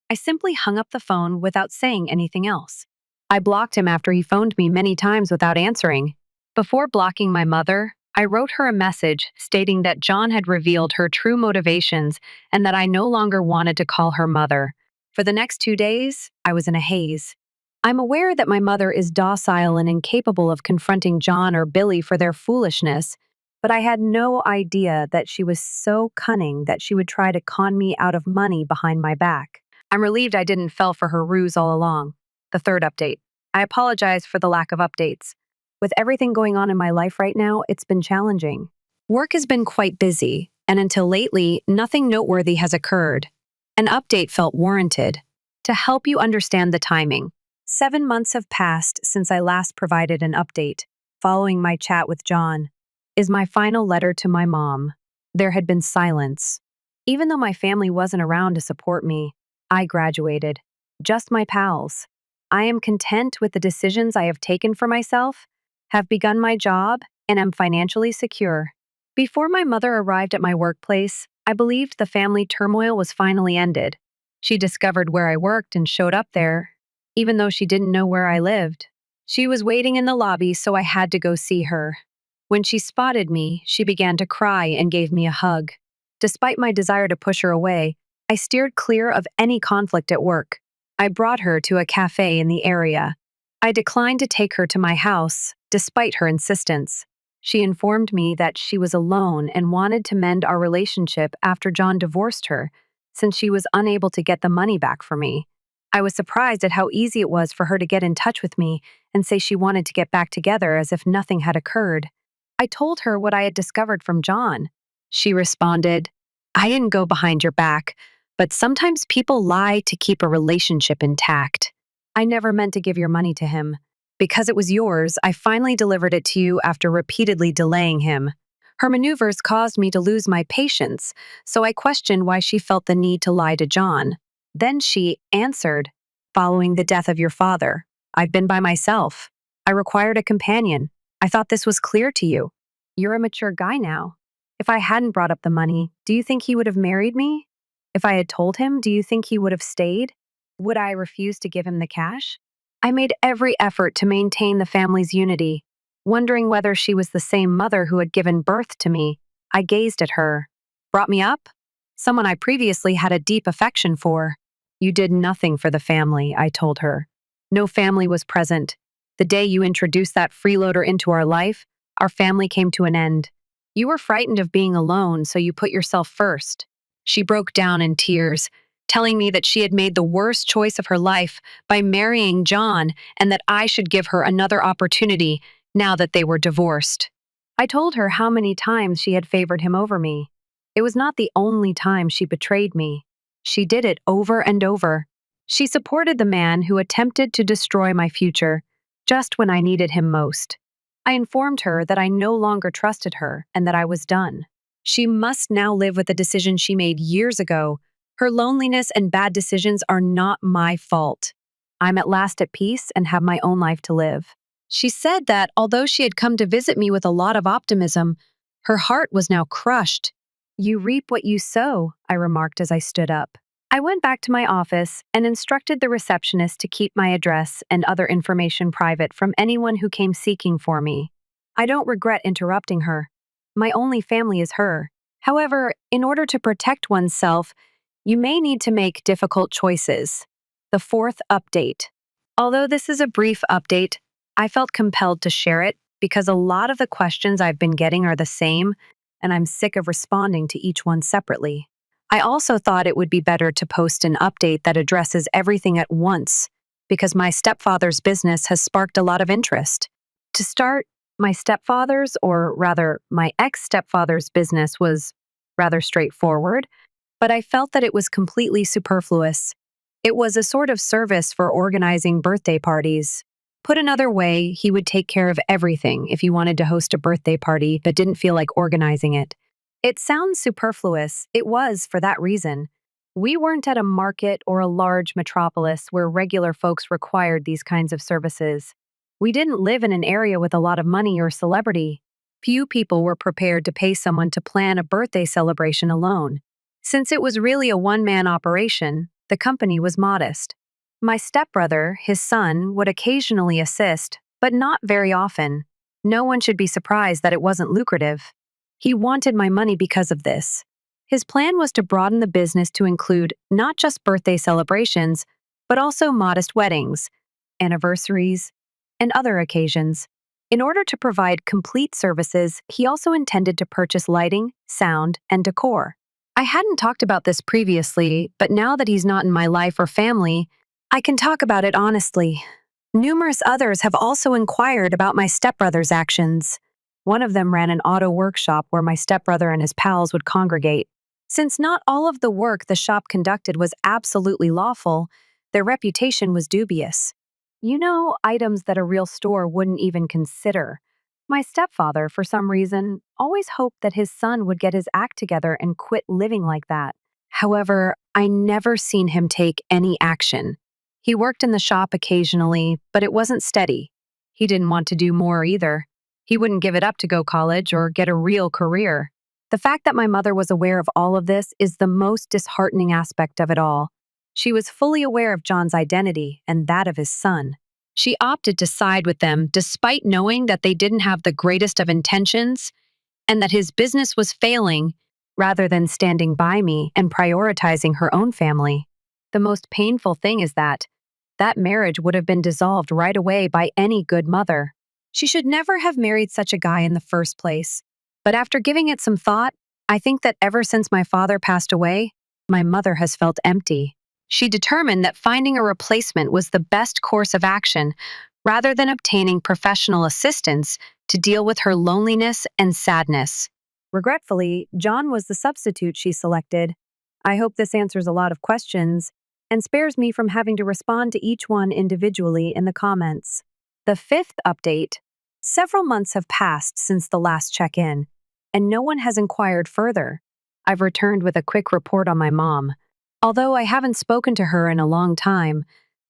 I simply hung up the phone without saying anything else. I blocked him after he phoned me many times without answering. Before blocking my mother, I wrote her a message stating that John had revealed her true motivations and that I no longer wanted to call her mother. For the next 2 days, I was in a haze. I'm aware that my mother is docile and incapable of confronting John or Billy for their foolishness, but I had no idea that she was so cunning that she would try to con me out of money behind my back. I'm relieved I didn't fall for her ruse all along. The third update. I apologize for the lack of updates. With everything going on in my life right now, it's been challenging. Work has been quite busy, and until lately, nothing noteworthy has occurred. An update felt warranted. To help you understand the timing, 7 months have passed since I last provided an update, following my chat with John. Is my final letter to my mom. There had been silence. Even though my family wasn't around to support me, I graduated. Just my pals. I am content with the decisions I have taken for myself, have begun my job, and am financially secure. Before my mother arrived at my workplace, I believed the family turmoil was finally ended. She discovered where I worked and showed up there, even though she didn't know where I lived. She was waiting in the lobby, so I had to go see her. When she spotted me, she began to cry and gave me a hug. Despite my desire to push her away, I steered clear of any conflict at work. I brought her to a cafe in the area. I declined to take her to my house, despite her insistence. She informed me that she was alone and wanted to mend our relationship after John divorced her, since she was unable to get the money back for me. I was surprised at how easy it was for her to get in touch with me and say she wanted to get back together as if nothing had occurred. I told her what I had discovered from John. She responded, I didn't go behind your back, but sometimes people lie to keep a relationship intact. I never meant to give your money to him. Because it was yours, I finally delivered it to you after repeatedly delaying him. Her maneuvers caused me to lose my patience, so I questioned why she felt the need to lie to John. Then she answered, following the death of your father, I've been by myself. I required a companion. I thought this was clear to you. You're a mature guy now. If I hadn't brought up the money, do you think he would have married me? If I had told him, do you think he would have stayed? Would I refuse to give him the cash? I made every effort to maintain the family's unity. Wondering whether she was the same mother who had given birth to me, I gazed at her. Brought me up? Someone I previously had a deep affection for. You did nothing for the family, I told her. No family was present. The day you introduced that freeloader into our life, our family came to an end. You were frightened of being alone, so you put yourself first. She broke down in tears, telling me that she had made the worst choice of her life by marrying John and that I should give her another opportunity now that they were divorced. I told her how many times she had favored him over me. It was not the only time she betrayed me. She did it over and over. She supported the man who attempted to destroy my future, just when I needed him most. I informed her that I no longer trusted her and that I was done. She must now live with the decision she made years ago. Her loneliness and bad decisions are not my fault. I'm at last at peace and have my own life to live. She said that although she had come to visit me with a lot of optimism, her heart was now crushed. You reap what you sow, I remarked as I stood up. I went back to my office and instructed the receptionist to keep my address and other information private from anyone who came seeking for me. I don't regret interrupting her. My only family is her. However, in order to protect oneself, you may need to make difficult choices. The fourth update. Although this is a brief update, I felt compelled to share it because a lot of the questions I've been getting are the same, and I'm sick of responding to each one separately. I also thought it would be better to post an update that addresses everything at once, because my stepfather's business has sparked a lot of interest. To start, My stepfather's, or rather, my ex stepfather's business was rather straightforward, but I felt that it was completely superfluous. It was a sort of service for organizing birthday parties. Put another way, he would take care of everything if you wanted to host a birthday party but didn't feel like organizing it. It sounds superfluous. It was for that reason. We weren't at a market or a large metropolis where regular folks required these kinds of services. We didn't live in an area with a lot of money or celebrity. Few people were prepared to pay someone to plan a birthday celebration alone. Since it was really a one-man operation, the company was modest. My stepbrother, his son, would occasionally assist, but not very often. No one should be surprised that it wasn't lucrative. He wanted my money because of this. His plan was to broaden the business to include not just birthday celebrations, but also modest weddings, anniversaries, and other occasions. In order to provide complete services, he also intended to purchase lighting, sound, and decor. I hadn't talked about this previously, but now that he's not in my life or family, I can talk about it honestly. Numerous others have also inquired about my stepbrother's actions. One of them ran an auto workshop where my stepbrother and his pals would congregate. Since not all of the work the shop conducted was absolutely lawful, their reputation was dubious. You know, items that a real store wouldn't even consider. My stepfather, for some reason, always hoped that his son would get his act together and quit living like that. However, I never seen him take any action. He worked in the shop occasionally, but it wasn't steady. He didn't want to do more either. He wouldn't give it up to go college or get a real career. The fact that my mother was aware of all of this is the most disheartening aspect of it all. She was fully aware of John's identity and that of his son. She opted to side with them despite knowing that they didn't have the greatest of intentions and that his business was failing, rather than standing by me and prioritizing her own family. The most painful thing is that marriage would have been dissolved right away by any good mother. She should never have married such a guy in the first place. But after giving it some thought, I think that ever since my father passed away, my mother has felt empty. She determined that finding a replacement was the best course of action, rather than obtaining professional assistance to deal with her loneliness and sadness. Regretfully, John was the substitute she selected. I hope this answers a lot of questions and spares me from having to respond to each one individually in the comments. The fifth update. Several months have passed since the last check-in, and no one has inquired further. I've returned with a quick report on my mom. Although I haven't spoken to her in a long time,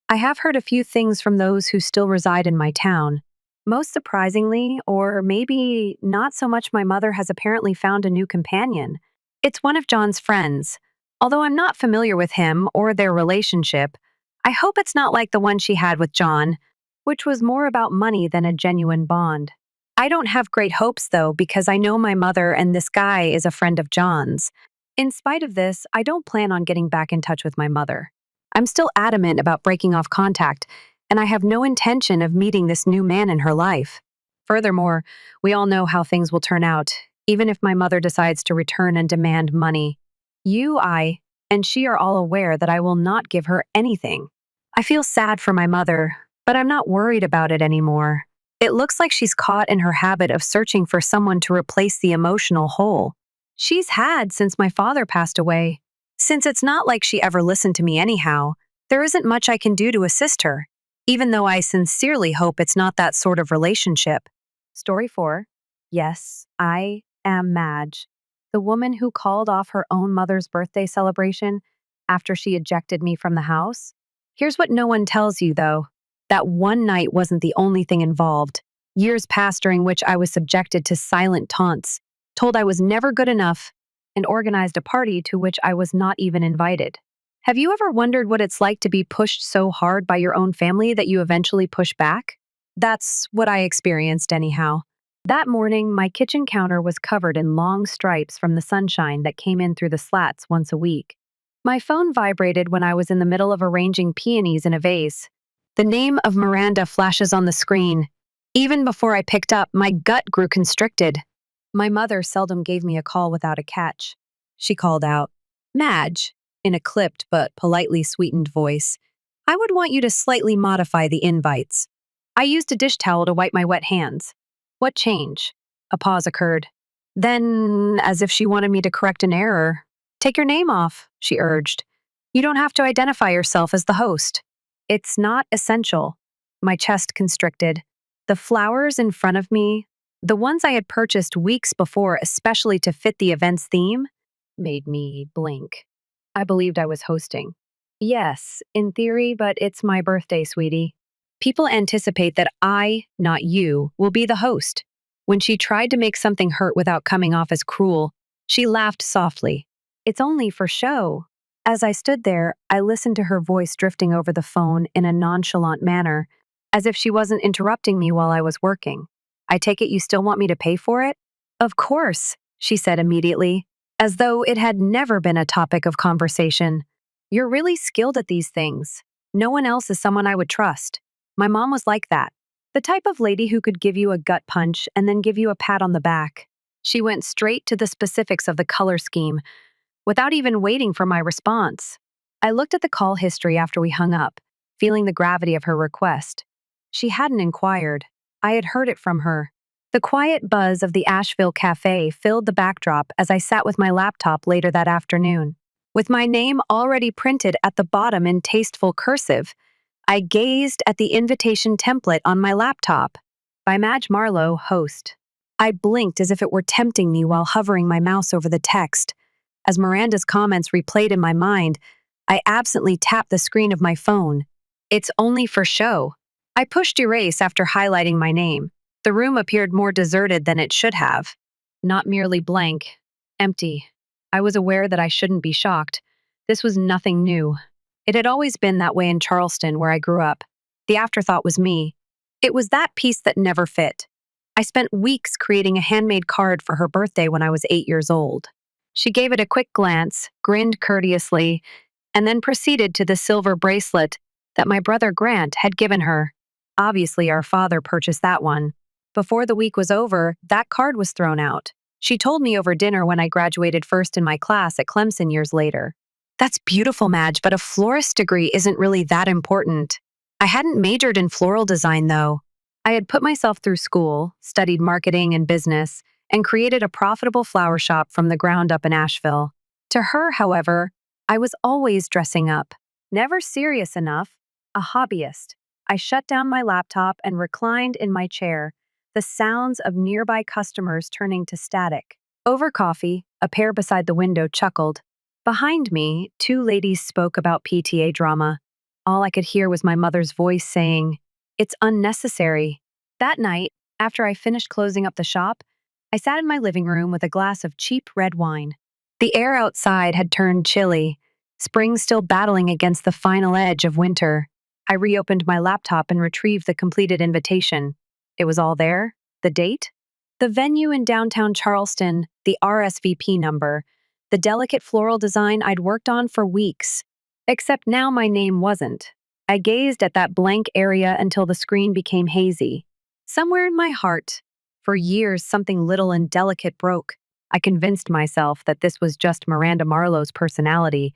I have heard a few things from those who still reside in my town. Most surprisingly, or maybe not so much, my mother has apparently found a new companion. It's one of John's friends. Although I'm not familiar with him or their relationship, I hope it's not like the one she had with John, which was more about money than a genuine bond. I don't have great hopes, though, because I know my mother and this guy is a friend of John's. In spite of this, I don't plan on getting back in touch with my mother. I'm still adamant about breaking off contact, and I have no intention of meeting this new man in her life. Furthermore, we all know how things will turn out, even if my mother decides to return and demand money. I, and she are all aware that I will not give her anything. I feel sad for my mother, but I'm not worried about it anymore. It looks like she's caught in her habit of searching for someone to replace the emotional hole she's had since my father passed away. Since it's not like she ever listened to me anyhow, there isn't much I can do to assist her, even though I sincerely hope it's not that sort of relationship. Story 4. Yes, I am Madge, the woman who called off her own mother's birthday celebration after she ejected me from the house. Here's what no one tells you, though. That one night wasn't the only thing involved. Years passed during which I was subjected to silent taunts, told I was never good enough, and organized a party to which I was not even invited. Have you ever wondered what it's like to be pushed so hard by your own family that you eventually push back? That's what I experienced anyhow. That morning, my kitchen counter was covered in long stripes from the sunshine that came in through the slats once a week. My phone vibrated when I was in the middle of arranging peonies in a vase. The name of Miranda flashes on the screen. Even before I picked up, my gut grew constricted. My mother seldom gave me a call without a catch. She called out, "Madge," in a clipped but politely sweetened voice. "I would want you to slightly modify the invites." I used a dish towel to wipe my wet hands. What change? A pause occurred. Then, as if she wanted me to correct an error, take your name off, she urged. You don't have to identify yourself as the host. It's not essential. My chest constricted. The flowers in front of me, the ones I had purchased weeks before, especially to fit the event's theme, made me blink. I believed I was hosting. Yes, in theory, but it's my birthday, sweetie. People anticipate that I, not you, will be the host. When she tried to make something hurt without coming off as cruel, she laughed softly. It's only for show. As I stood there, I listened to her voice drifting over the phone in a nonchalant manner, as if she wasn't interrupting me while I was working. I take it you still want me to pay for it? Of course, she said immediately, as though it had never been a topic of conversation. You're really skilled at these things. No one else is someone I would trust. My mom was like that. The type of lady who could give you a gut punch and then give you a pat on the back. She went straight to the specifics of the color scheme, without even waiting for my response. I looked at the call history after we hung up, feeling the gravity of her request. She hadn't inquired. I had heard it from her. The quiet buzz of the Asheville cafe filled the backdrop as I sat with my laptop later that afternoon. With my name already printed at the bottom in tasteful cursive, I gazed at the invitation template on my laptop. By Madge Marlowe, host. I blinked as if it were tempting me while hovering my mouse over the text. As Miranda's comments replayed in my mind, I absently tapped the screen of my phone. It's only for show. I pushed erase after highlighting my name. The room appeared more deserted than it should have. Not merely blank, empty. I was aware that I shouldn't be shocked. This was nothing new. It had always been that way in Charleston, where I grew up. The afterthought was me. It was that piece that never fit. I spent weeks creating a handmade card for her birthday when I was 8 years old. She gave it a quick glance, grinned courteously, and then proceeded to the silver bracelet that my brother Grant had given her. Obviously, our father purchased that one. Before the week was over, that card was thrown out. She told me over dinner when I graduated first in my class at Clemson years later. That's beautiful, Madge, but a florist degree isn't really that important. I hadn't majored in floral design, though. I had put myself through school, studied marketing and business, and created a profitable flower shop from the ground up in Asheville. To her, however, I was always dressing up. Never serious enough. A hobbyist. I shut down my laptop and reclined in my chair, the sounds of nearby customers turning to static. Over coffee, a pair beside the window chuckled. Behind me, 2 ladies spoke about PTA drama. All I could hear was my mother's voice saying, "It's unnecessary." That night, after I finished closing up the shop, I sat in my living room with a glass of cheap red wine. The air outside had turned chilly, spring still battling against the final edge of winter. I reopened my laptop and retrieved the completed invitation. It was all there. The date? The venue in downtown Charleston, the RSVP number, the delicate floral design I'd worked on for weeks. Except now my name wasn't. I gazed at that blank area until the screen became hazy. Somewhere in my heart, for years something little and delicate broke. I convinced myself that this was just Miranda Marlowe's personality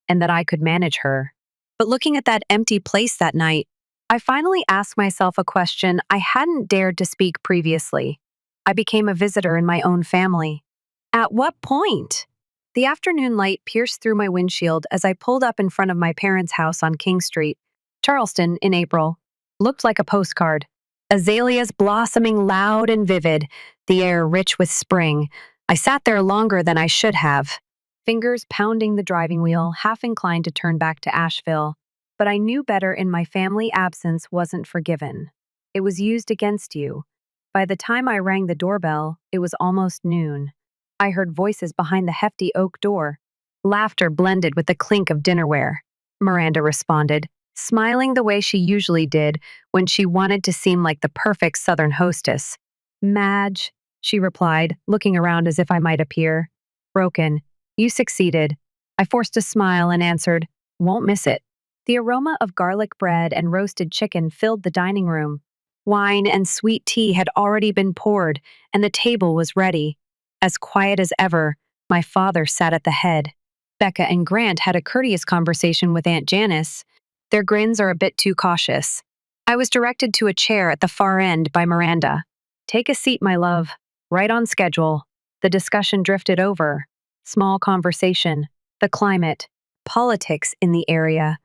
and that I could manage her. But looking at that empty place that night, I finally asked myself a question I hadn't dared to speak previously. I became a visitor in my own family. At what point? The afternoon light pierced through my windshield as I pulled up in front of my parents' house on King Street. Charleston, in April, looked like a postcard. Azaleas blossoming loud and vivid, the air rich with spring. I sat there longer than I should have, fingers pounding the driving wheel, half inclined to turn back to Asheville. But I knew better, in my family absence wasn't forgiven. It was used against you. By the time I rang the doorbell, it was almost noon. I heard voices behind the hefty oak door. Laughter blended with the clink of dinnerware. Miranda responded, smiling the way she usually did when she wanted to seem like the perfect Southern hostess. "Madge," she replied, looking around as if I might appear. "Broken. You succeeded." I forced a smile and answered, "Won't miss it." The aroma of garlic bread and roasted chicken filled the dining room. Wine and sweet tea had already been poured, and the table was ready. As quiet as ever, my father sat at the head. Becca and Grant had a courteous conversation with Aunt Janice. Their grins are a bit too cautious. I was directed to a chair at the far end by Miranda. Take a seat, my love. Right on schedule. The discussion drifted over. Small conversation. The climate. Politics in the area.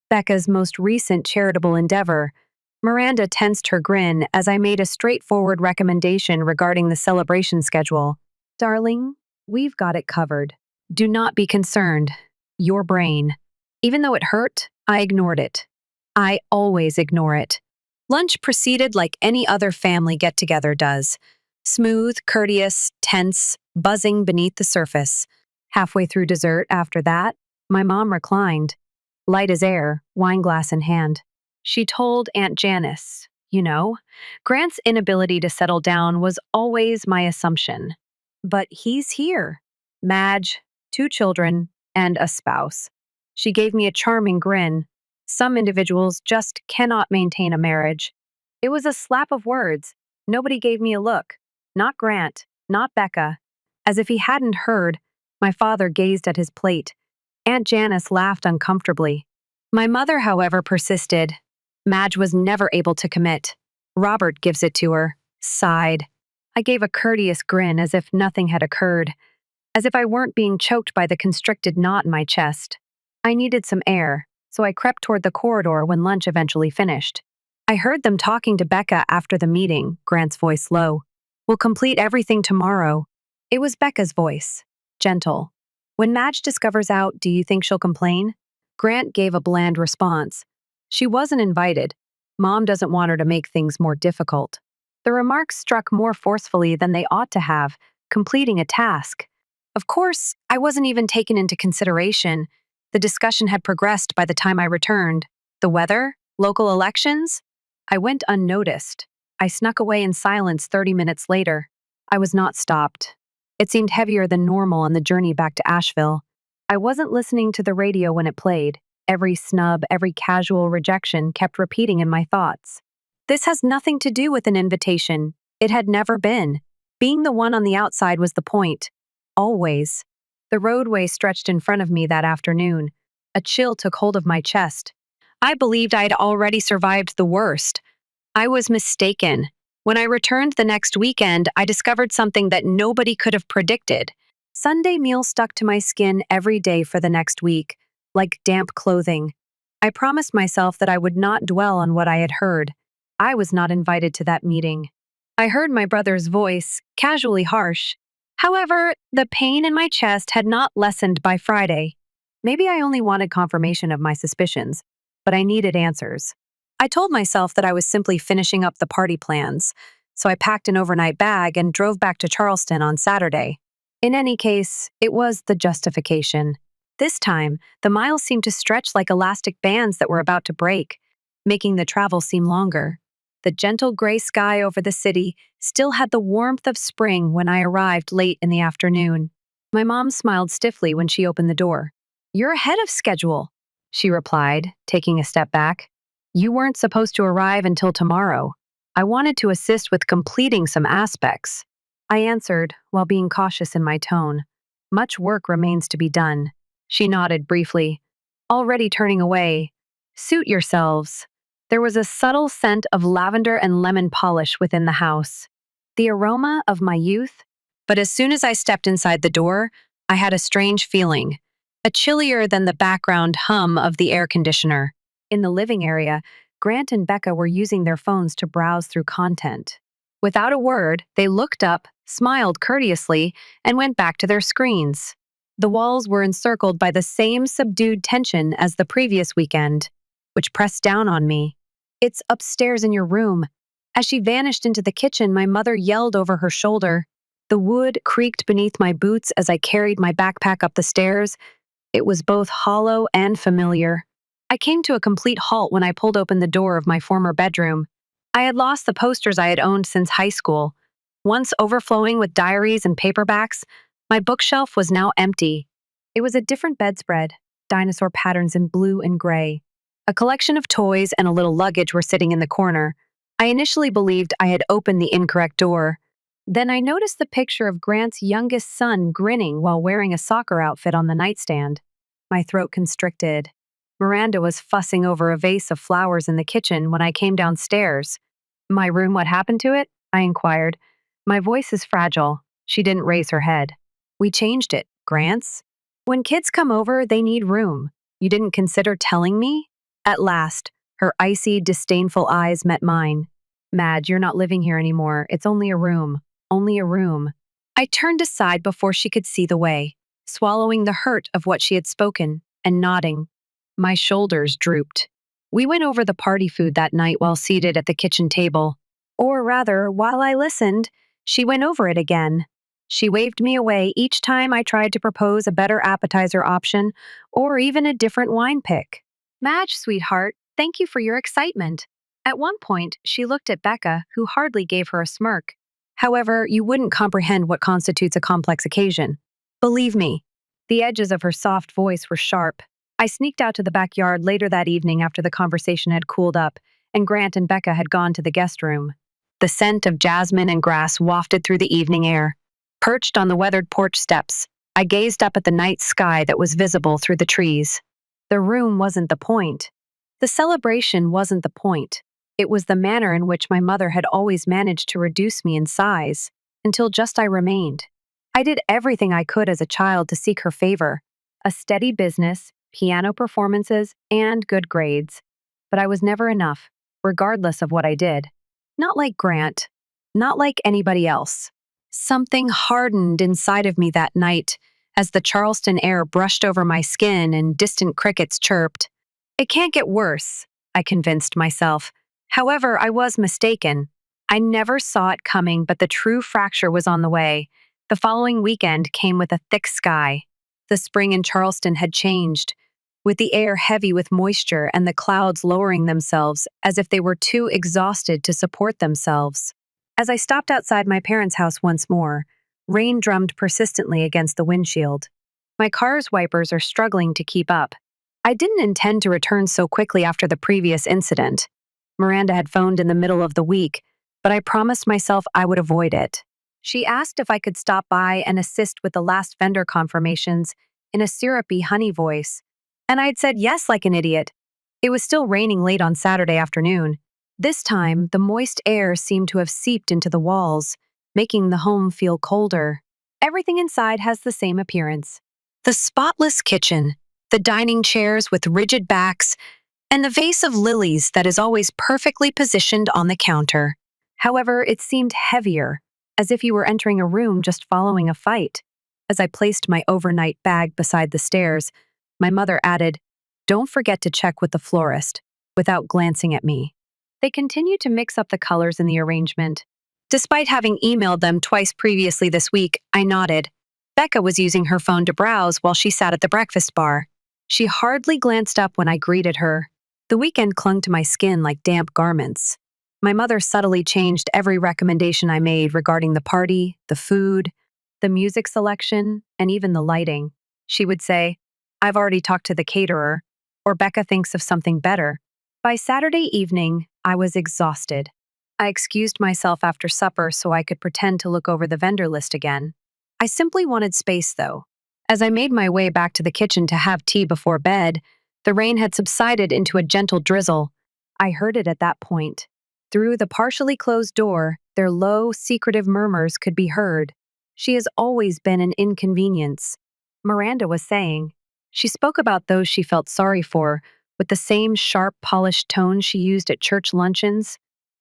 Becca's most recent charitable endeavor. Miranda tensed her grin as I made a straightforward recommendation regarding the celebration schedule. Darling, we've got it covered. Do not be concerned. Your brain. Even though it hurt, I ignored it. I always ignore it. Lunch proceeded like any other family get-together does. Smooth, courteous, tense, buzzing beneath the surface. Halfway through dessert after that, my mom reclined, light as air, wineglass in hand. She told Aunt Janice, Grant's inability to settle down was always my assumption. But he's here. Madge, 2 children, and a spouse. She gave me a charming grin. Some individuals just cannot maintain a marriage. It was a slap of words. Nobody gave me a look. Not Grant, not Becca. As if he hadn't heard, my father gazed at his plate. Aunt Janice laughed uncomfortably. My mother, however, persisted. Madge was never able to commit. Robert gives it to her. Sighed. I gave a courteous grin as if nothing had occurred, as if I weren't being choked by the constricted knot in my chest. I needed some air, so I crept toward the corridor when lunch eventually finished. I heard them talking to Becca after the meeting, Grant's voice low. We'll complete everything tomorrow. It was Becca's voice, gentle. When Madge discovers out, do you think she'll complain? Grant gave a bland response. She wasn't invited. Mom doesn't want her to make things more difficult. The remarks struck more forcefully than they ought to have, completing a task. Of course, I wasn't even taken into consideration. The discussion had progressed by the time I returned. The weather? Local elections? I went unnoticed. I snuck away in silence 30 minutes later. I was not stopped. It seemed heavier than normal on the journey back to Asheville. I wasn't listening to the radio when it played. Every snub, every casual rejection kept repeating in my thoughts. This has nothing to do with an invitation. It had never been. Being the one on the outside was the point. Always. The roadway stretched in front of me that afternoon. A chill took hold of my chest. I believed I had already survived the worst. I was mistaken. When I returned the next weekend, I discovered something that nobody could have predicted. Sunday meal stuck to my skin every day for the next week, like damp clothing. I promised myself that I would not dwell on what I had heard. I was not invited to that meeting. I heard my brother's voice, casually harsh. However, the pain in my chest had not lessened by Friday. Maybe I only wanted confirmation of my suspicions, but I needed answers. I told myself that I was simply finishing up the party plans, so I packed an overnight bag and drove back to Charleston on Saturday. In any case, it was the justification. This time, the miles seemed to stretch like elastic bands that were about to break, making the travel seem longer. The gentle gray sky over the city still had the warmth of spring when I arrived late in the afternoon. My mom smiled stiffly when she opened the door. "You're ahead of schedule," she replied, taking a step back. "You weren't supposed to arrive until tomorrow. I wanted to assist with completing some aspects." I answered, while being cautious in my tone. "Much work remains to be done." She nodded briefly, already turning away. "Suit yourselves." There was a subtle scent of lavender and lemon polish within the house, the aroma of my youth. But as soon as I stepped inside the door, I had a strange feeling, a chillier than the background hum of the air conditioner. In the living area, Grant and Becca were using their phones to browse through content. Without a word, they looked up, smiled courteously, and went back to their screens. The walls were encircled by the same subdued tension as the previous weekend, which pressed down on me. "It's upstairs in your room." As she vanished into the kitchen, my mother yelled over her shoulder. The wood creaked beneath my boots as I carried my backpack up the stairs. It was both hollow and familiar. I came to a complete halt when I pulled open the door of my former bedroom. I had lost the posters I had owned since high school. Once overflowing with diaries and paperbacks, my bookshelf was now empty. It was a different bedspread, dinosaur patterns in blue and gray. A collection of toys and a little luggage were sitting in the corner. I initially believed I had opened the incorrect door. Then I noticed the picture of Grant's youngest son grinning while wearing a soccer outfit on the nightstand. My throat constricted. Miranda was fussing over a vase of flowers in the kitchen when I came downstairs. My room, what happened to it? I inquired. My voice is fragile. She didn't raise her head. We changed it, Grants. When kids come over, they need room. You didn't consider telling me? At last, her icy, disdainful eyes met mine. Madge, you're not living here anymore. It's only a room. Only a room. I turned aside before she could see the way, swallowing the hurt of what she had spoken and nodding. My shoulders drooped. We went over the party food that night while seated at the kitchen table. Or rather, while I listened, she went over it again. She waved me away each time I tried to propose a better appetizer option or even a different wine pick. Madge, sweetheart, thank you for your excitement. At one point, she looked at Becca, who hardly gave her a smirk. However, you wouldn't comprehend what constitutes a complex occasion. Believe me. The edges of her soft voice were sharp. I sneaked out to the backyard later that evening after the conversation had cooled up, and Grant and Becca had gone to the guest room. The scent of jasmine and grass wafted through the evening air. Perched on the weathered porch steps, I gazed up at the night sky that was visible through the trees. The room wasn't the point. The celebration wasn't the point. It was the manner in which my mother had always managed to reduce me in size, until just I remained. I did everything I could as a child to seek her favor, a steady business, piano performances, and good grades. But I was never enough, regardless of what I did. Not like Grant, not like anybody else. Something hardened inside of me that night as the Charleston air brushed over my skin and distant crickets chirped. It can't get worse, I convinced myself. However, I was mistaken. I never saw it coming, but the true fracture was on the way. The following weekend came with a thick sky. The spring in Charleston had changed, with the air heavy with moisture and the clouds lowering themselves as if they were too exhausted to support themselves. As I stopped outside my parents' house once more, rain drummed persistently against the windshield. My car's wipers are struggling to keep up. I didn't intend to return so quickly after the previous incident. Miranda had phoned in the middle of the week, but I promised myself I would avoid it. She asked if I could stop by and assist with the last vendor confirmations in a syrupy honey voice, and I'd said yes like an idiot. It was still raining late on Saturday afternoon. This time, the moist air seemed to have seeped into the walls, making the home feel colder. Everything inside has the same appearance. The spotless kitchen, the dining chairs with rigid backs, and the vase of lilies that is always perfectly positioned on the counter. However, it seemed heavier, as if you were entering a room just following a fight. As I placed my overnight bag beside the stairs, my mother added, "Don't forget to check with the florist," without glancing at me. They continued to mix up the colors in the arrangement. Despite having emailed them twice previously this week, I nodded. Becca was using her phone to browse while she sat at the breakfast bar. She hardly glanced up when I greeted her. The weekend clung to my skin like damp garments. My mother subtly changed every recommendation I made regarding the party, the food, the music selection, and even the lighting. She would say, "I've already talked to the caterer," or "Becca thinks of something better." By Saturday evening, I was exhausted. I excused myself after supper so I could pretend to look over the vendor list again. I simply wanted space, though. As I made my way back to the kitchen to have tea before bed, the rain had subsided into a gentle drizzle. I heard it at that point. Through the partially closed door, their low, secretive murmurs could be heard. "She has always been an inconvenience," Miranda was saying. She spoke about those she felt sorry for, with the same sharp, polished tone she used at church luncheons.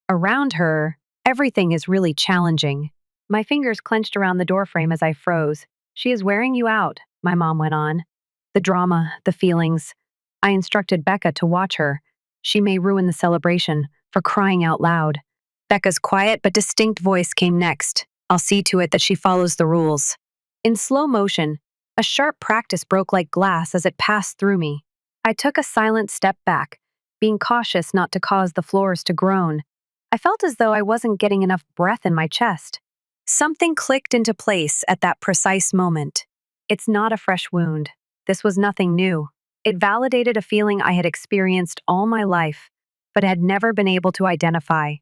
Around her, everything is really challenging. My fingers clenched around the doorframe as I froze. "She is wearing you out," my mom went on. "The drama, the feelings. I instructed Becca to watch her. She may ruin the celebration, for crying out loud." Becca's quiet but distinct voice came next. "I'll see to it that she follows the rules." In slow motion, a sharp practice broke like glass as it passed through me. I took a silent step back, being cautious not to cause the floors to groan. I felt as though I wasn't getting enough breath in my chest. Something clicked into place at that precise moment. It's not a fresh wound. This was nothing new. It validated a feeling I had experienced all my life, but had never been able to identify.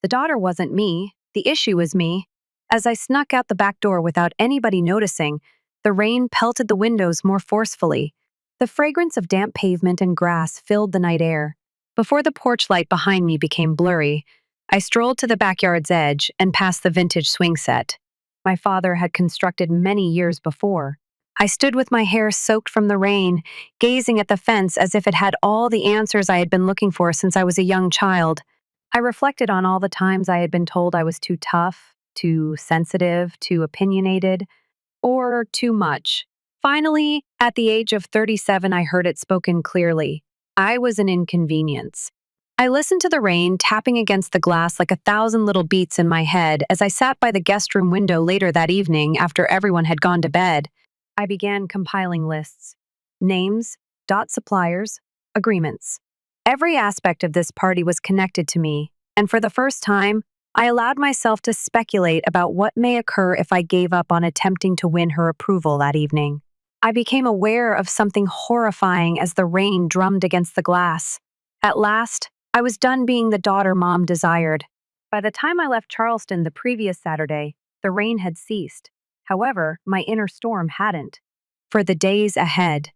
The daughter wasn't me. The issue was me. As I snuck out the back door without anybody noticing, the rain pelted the windows more forcefully. The fragrance of damp pavement and grass filled the night air. Before the porch light behind me became blurry, I strolled to the backyard's edge and past the vintage swing set my father had constructed many years before. I stood with my hair soaked from the rain, gazing at the fence as if it had all the answers I had been looking for since I was a young child. I reflected on all the times I had been told I was too tough, too sensitive, too opinionated, or too much. Finally, at the age of 37, I heard it spoken clearly. I was an inconvenience. I listened to the rain tapping against the glass like 1,000 little beats in my head as I sat by the guest room window later that evening after everyone had gone to bed. I began compiling lists. Names, suppliers, agreements. Every aspect of this party was connected to me, and for the first time, I allowed myself to speculate about what may occur if I gave up on attempting to win her approval that evening. I became aware of something horrifying as the rain drummed against the glass. At last, I was done being the daughter Mom desired. By the time I left Charleston the previous Saturday, the rain had ceased. However, my inner storm hadn't. For the days ahead.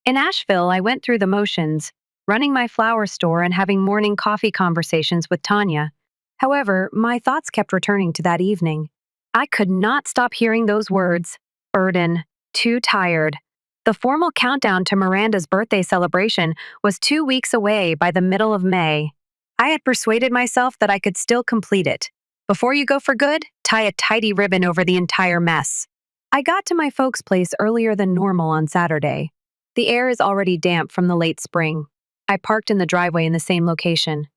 In Asheville, I went through the motions, running my flower store and having morning coffee conversations with Tanya. However, my thoughts kept returning to that evening. I could not stop hearing those words. Burden. Too tired. The formal countdown to Miranda's birthday celebration was 2 weeks away by the middle of May. I had persuaded myself that I could still complete it. Before you go for good, tie a tidy ribbon over the entire mess. I got to my folks' place earlier than normal on Saturday. The air is already damp from the late spring. I parked in the driveway in the same location.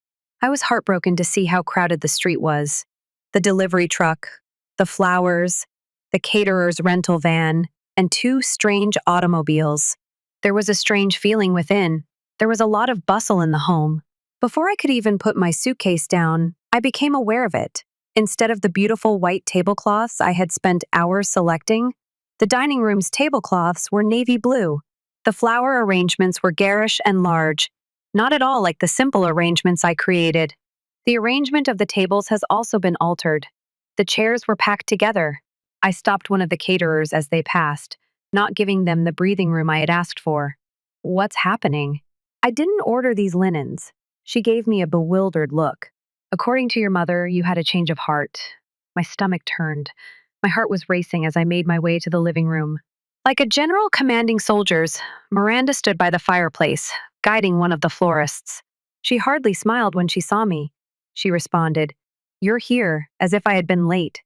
I was heartbroken to see how crowded the street was. The delivery truck, the flowers, the caterer's rental van, and 2 strange automobiles. There was a strange feeling within. There was a lot of bustle in the home. Before I could even put my suitcase down, I became aware of it. Instead of the beautiful white tablecloths I had spent hours selecting, the dining room's tablecloths were navy blue. The flower arrangements were garish and large, not at all like the simple arrangements I created. The arrangement of the tables has also been altered. The chairs were packed together. I stopped one of the caterers as they passed, not giving them the breathing room I had asked for. What's happening? I didn't order these linens. She gave me a bewildered look. According to your mother, you had a change of heart. My stomach turned. My heart was racing as I made my way to the living room. Like a general commanding soldiers, Miranda stood by the fireplace, guiding one of the florists. She hardly smiled when she saw me. She responded, "You're here," as if I had been late.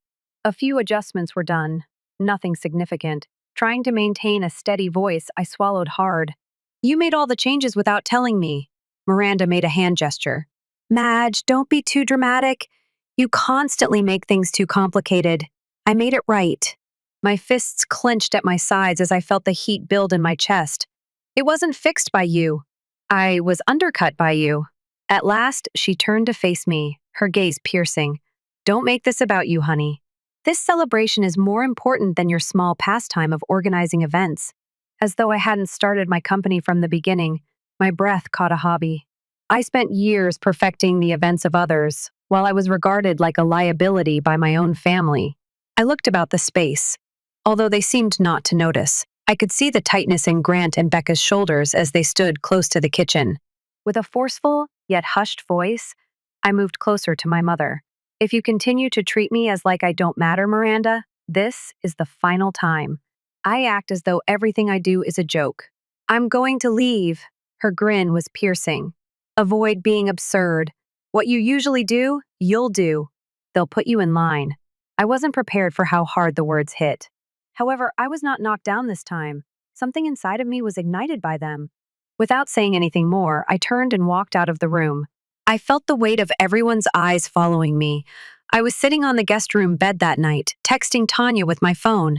A few adjustments were done, nothing significant. Trying to maintain a steady voice, I swallowed hard. "You made all the changes without telling me." Miranda made a hand gesture. "Madge, don't be too dramatic. You constantly make things too complicated. I made it right." My fists clenched at my sides as I felt the heat build in my chest. "It wasn't fixed by you. I was undercut by you." At last, she turned to face me, her gaze piercing. "Don't make this about you, honey. This celebration is more important than your small pastime of organizing events." As though I hadn't started my company from the beginning, my breath caught a hobby. I spent years perfecting the events of others, while I was regarded like a liability by my own family. I looked about the space. Although they seemed not to notice, I could see the tightness in Grant and Becca's shoulders as they stood close to the kitchen. With a forceful, yet hushed voice, I moved closer to my mother. "If you continue to treat me as like I don't matter, Miranda, this is the final time. I act as though everything I do is a joke. I'm going to leave." Her grin was piercing. "Avoid being absurd. What you usually do, you'll do. They'll put you in line." I wasn't prepared for how hard the words hit. However, I was not knocked down this time. Something inside of me was ignited by them. Without saying anything more, I turned and walked out of the room. I felt the weight of everyone's eyes following me. I was sitting on the guest room bed that night, texting Tanya with my phone.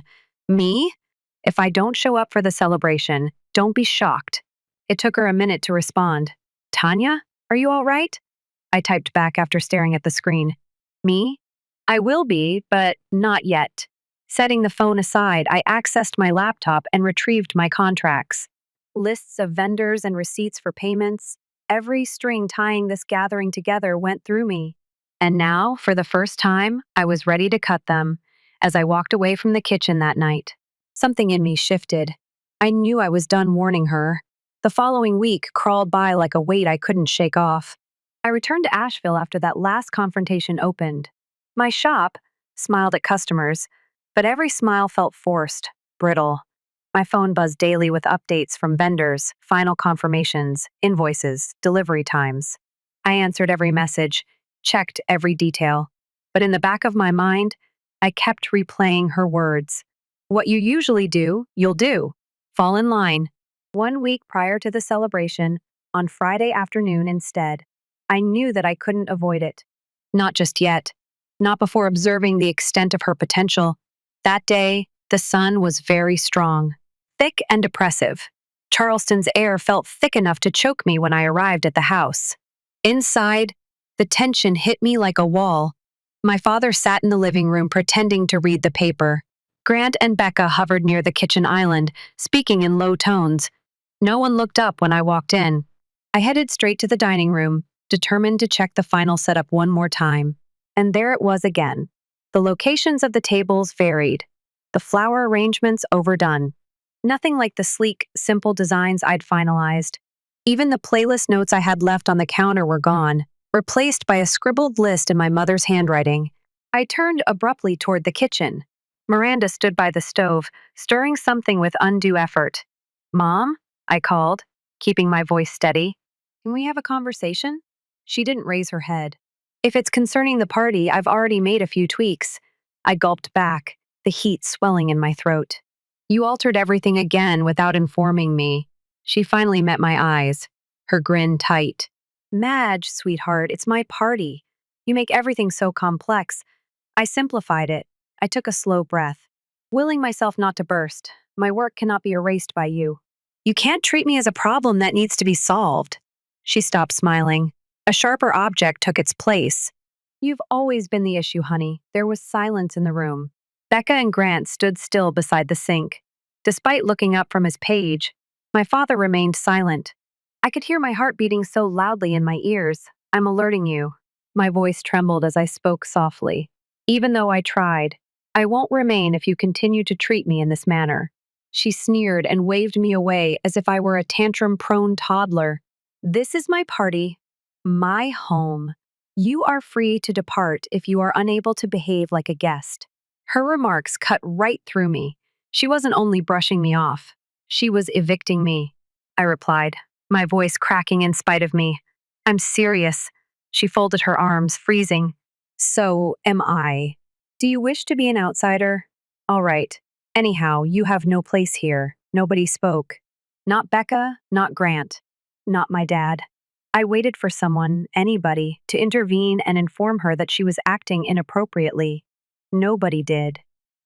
"Me? If I don't show up for the celebration, don't be shocked." It took her a minute to respond. "Tanya, are you all right?" I typed back after staring at the screen. "Me? I will be, but not yet." Setting the phone aside, I accessed my laptop and retrieved my contracts. Lists of vendors and receipts for payments. Every string tying this gathering together went through me. And now, for the first time, I was ready to cut them. As I walked away from the kitchen that night, something in me shifted. I knew I was done warning her. The following week crawled by like a weight I couldn't shake off. I I returned to Asheville after that last confrontation opened. My shop smiled at customers, but every smile felt forced, brittle. My phone buzzed daily with updates from vendors, final confirmations, invoices, delivery times. I answered every message, checked every detail, but in the back of my mind, I kept replaying her words. What you usually do, you'll do. Fall in line. 1 week prior to the celebration, on Friday afternoon instead, I knew that I couldn't avoid it. Not just yet. Not before observing the extent of her potential. That day, the sun was very strong, thick and oppressive. Charleston's air felt thick enough to choke me when I arrived at the house. Inside, the tension hit me like a wall. My father sat in the living room pretending to read the paper. Grant and Becca hovered near the kitchen island, speaking in low tones. No one looked up when I walked in. I headed straight to the dining room, determined to check the final setup one more time. And there it was again. The locations of the tables varied. The flower arrangements overdone. Nothing like the sleek, simple designs I'd finalized. Even the playlist notes I had left on the counter were gone, replaced by a scribbled list in my mother's handwriting. I turned abruptly toward the kitchen. Miranda stood by the stove, stirring something with undue effort. "Mom?" I called, keeping my voice steady. "Can we have a conversation?" She didn't raise her head. "If it's concerning the party, I've already made a few tweaks." I gulped back, the heat swelling in my throat. "You altered everything again without informing me." She finally met my eyes, her grin tight. "Madge, sweetheart, it's my party. You make everything so complex." I simplified it. I took a slow breath, willing myself not to burst. "My work cannot be erased by you. You can't treat me as a problem that needs to be solved." She stopped smiling. A sharper object took its place. "You've always been the issue, honey." There was silence in the room. Becca and Grant stood still beside the sink. Despite looking up from his page, my father remained silent. I could hear my heart beating so loudly in my ears. "I'm alerting you." My voice trembled as I spoke softly. "Even though I tried, I won't remain if you continue to treat me in this manner." She sneered and waved me away as if I were a tantrum-prone toddler. "This is my party, my home. You are free to depart if you are unable to behave like a guest." Her remarks cut right through me. She wasn't only brushing me off, she was evicting me. I replied, my voice cracking in spite of me. "I'm serious." She folded her arms, freezing. "So am I. Do you wish to be an outsider? All right. Anyhow, you have no place here." Nobody spoke. Not Becca, not Grant, not my dad. I waited for someone, anybody, to intervene and inform her that she was acting inappropriately. Nobody did.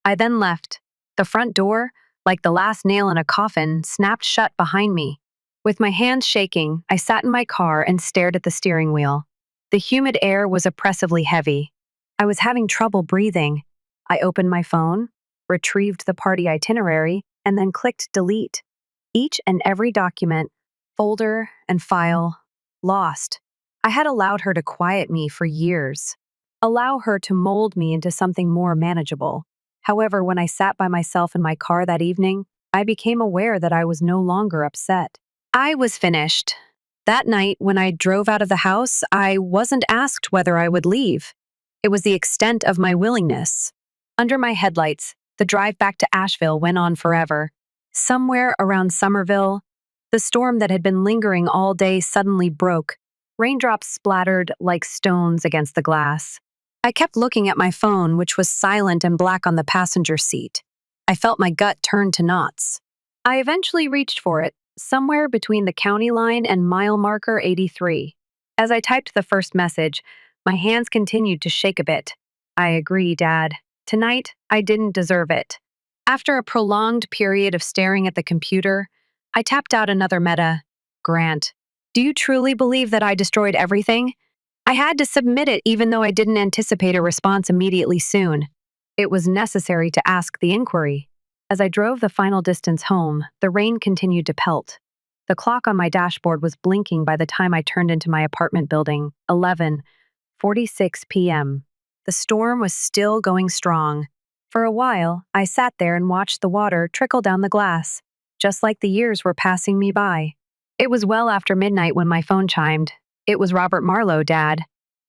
I then left. The front door, like the last nail in a coffin, snapped shut behind me. With my hands shaking, I sat in my car and stared at the steering wheel. The humid air was oppressively heavy. I was having trouble breathing. I opened my phone, retrieved the party itinerary, and then clicked delete. Each and every document, folder, and file, lost. I had allowed her to quiet me for years, allow her to mold me into something more manageable. However, when I sat by myself in my car that evening, I became aware that I was no longer upset. I was finished. That night, when I drove out of the house, I wasn't asked whether I would leave. It was the extent of my willingness. Under my headlights, the drive back to Asheville went on forever. Somewhere around Somerville, the storm that had been lingering all day suddenly broke. Raindrops splattered like stones against the glass. I kept looking at my phone, which was silent and black on the passenger seat. I felt my gut turn to knots. I eventually reached for it, somewhere between the county line and mile marker 83. As I typed the first message, my hands continued to shake a bit. "I agree, Dad. Tonight, I didn't deserve it." After a prolonged period of staring at the computer, I tapped out another meta. "Grant, do you truly believe that I destroyed everything?" I had to submit it even though I didn't anticipate a response immediately soon. It was necessary to ask the inquiry. As I drove the final distance home, the rain continued to pelt. The clock on my dashboard was blinking by the time I turned into my apartment building, 11:46 p.m. The storm was still going strong. For a while, I sat there and watched the water trickle down the glass, just like the years were passing me by. It was well after midnight when my phone chimed. It was Robert Marlowe, Dad.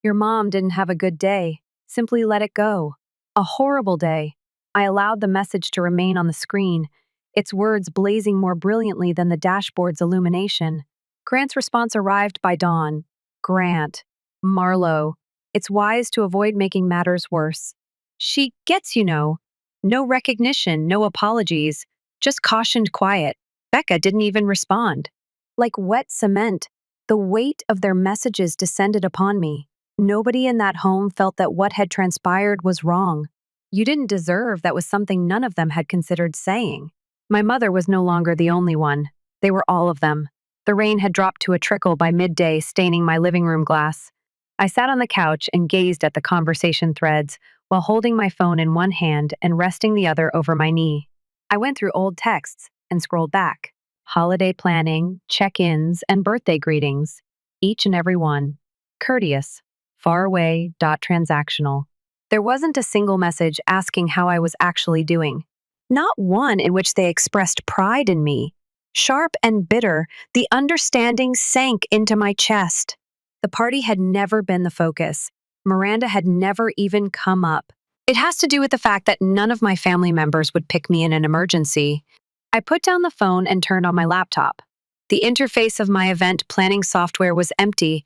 Your mom didn't have a good day. Simply let it go. A horrible day. I allowed the message to remain on the screen, its words blazing more brilliantly than the dashboard's illumination. Grant's response arrived by dawn. Grant. Marlowe. It's wise to avoid making matters worse. She gets, you know. No recognition, no apologies, just cautioned quiet. Becca didn't even respond. Like wet cement, the weight of their messages descended upon me. Nobody in that home felt that what had transpired was wrong. You didn't deserve that was something none of them had considered saying. My mother was no longer the only one. They were all of them. The rain had dropped to a trickle by midday, staining my living room glass. I sat on the couch and gazed at the conversation threads while holding my phone in one hand and resting the other over my knee. I went through old texts and scrolled back. Holiday planning, check-ins, and birthday greetings. Each and every one. Courteous. Far away, transactional. There wasn't a single message asking how I was actually doing. Not one in which they expressed pride in me. Sharp and bitter, the understanding sank into my chest. The party had never been the focus. Miranda had never even come up. It has to do with the fact that none of my family members would pick me in an emergency. I put down the phone and turned on my laptop. The interface of my event planning software was empty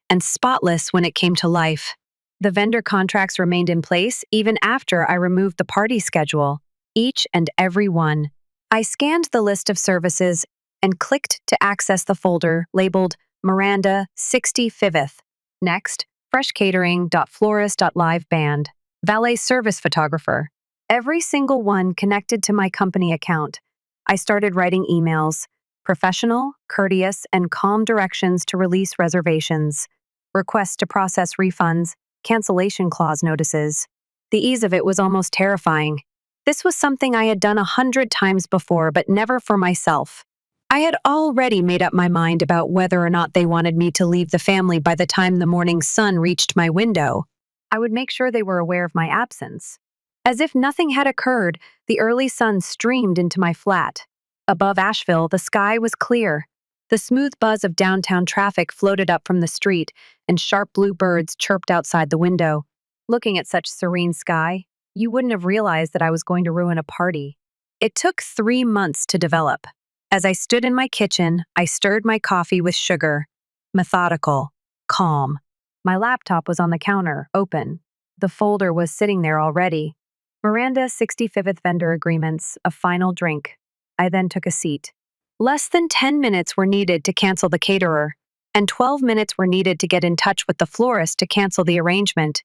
and spotless when it came to life. The vendor contracts remained in place even after I removed the party schedule, each and every one. I scanned the list of services and clicked to access the folder labeled Miranda 65th. Next, fresh catering, florist, live band, valet service photographer. Every single one connected to my company account. I started writing emails, professional, courteous, and calm directions to release reservations, requests to process refunds, cancellation clause notices. The ease of it was almost terrifying. This was something I had done 100 times before, but never for myself. I had already made up my mind about whether or not they wanted me to leave the family by the time the morning sun reached my window. I would make sure they were aware of my absence. As if nothing had occurred, the early sun streamed into my flat. Above Asheville, the sky was clear. The smooth buzz of downtown traffic floated up from the street, and sharp blue birds chirped outside the window. Looking at such serene sky, you wouldn't have realized that I was going to ruin a party. It took 3 months to develop. As I stood in my kitchen, I stirred my coffee with sugar. Methodical. Calm. My laptop was on the counter, open. The folder was sitting there already. Miranda 65th vendor agreements, a final drink. I then took a seat. Less than 10 minutes were needed to cancel the caterer, and 12 minutes were needed to get in touch with the florist to cancel the arrangement,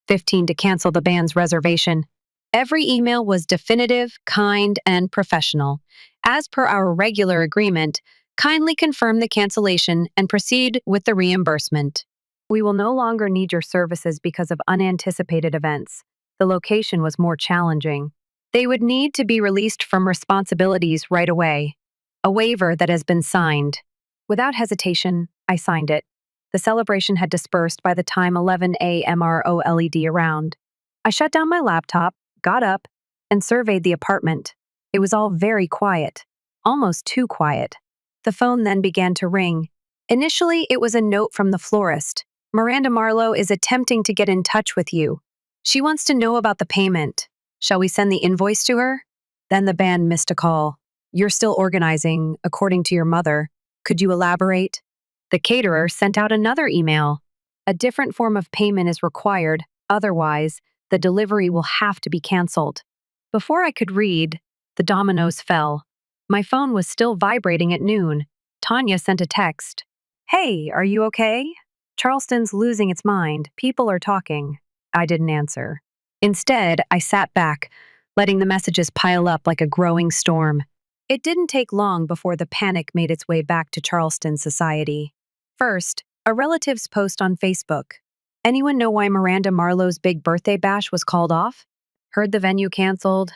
15 to cancel the band's reservation. Every email was definitive, kind, and professional. As per our regular agreement, kindly confirm the cancellation and proceed with the reimbursement. We will no longer need your services because of unanticipated events. The location was more challenging. They would need to be released from responsibilities right away. A waiver that has been signed. Without hesitation, I signed it. The celebration had dispersed by the time 11 a.m. ROLED around. I shut down my laptop, got up, and surveyed the apartment. It was all very quiet, almost too quiet. The phone then began to ring. Initially, it was a note from the florist. Miranda Marlowe is attempting to get in touch with you. She wants to know about the payment. Shall we send the invoice to her? Then the band missed a call. You're still organizing, according to your mother. Could you elaborate? The caterer sent out another email. A different form of payment is required, otherwise, the delivery will have to be canceled. Before I could read, the dominoes fell. My phone was still vibrating at noon. Tanya sent a text. Hey, are you okay? Charleston's losing its mind. People are talking. I didn't answer. Instead, I sat back, letting the messages pile up like a growing storm. It didn't take long before the panic made its way back to Charleston society. First, a relative's post on Facebook. Anyone know why Miranda Marlowe's big birthday bash was called off? Heard the venue canceled.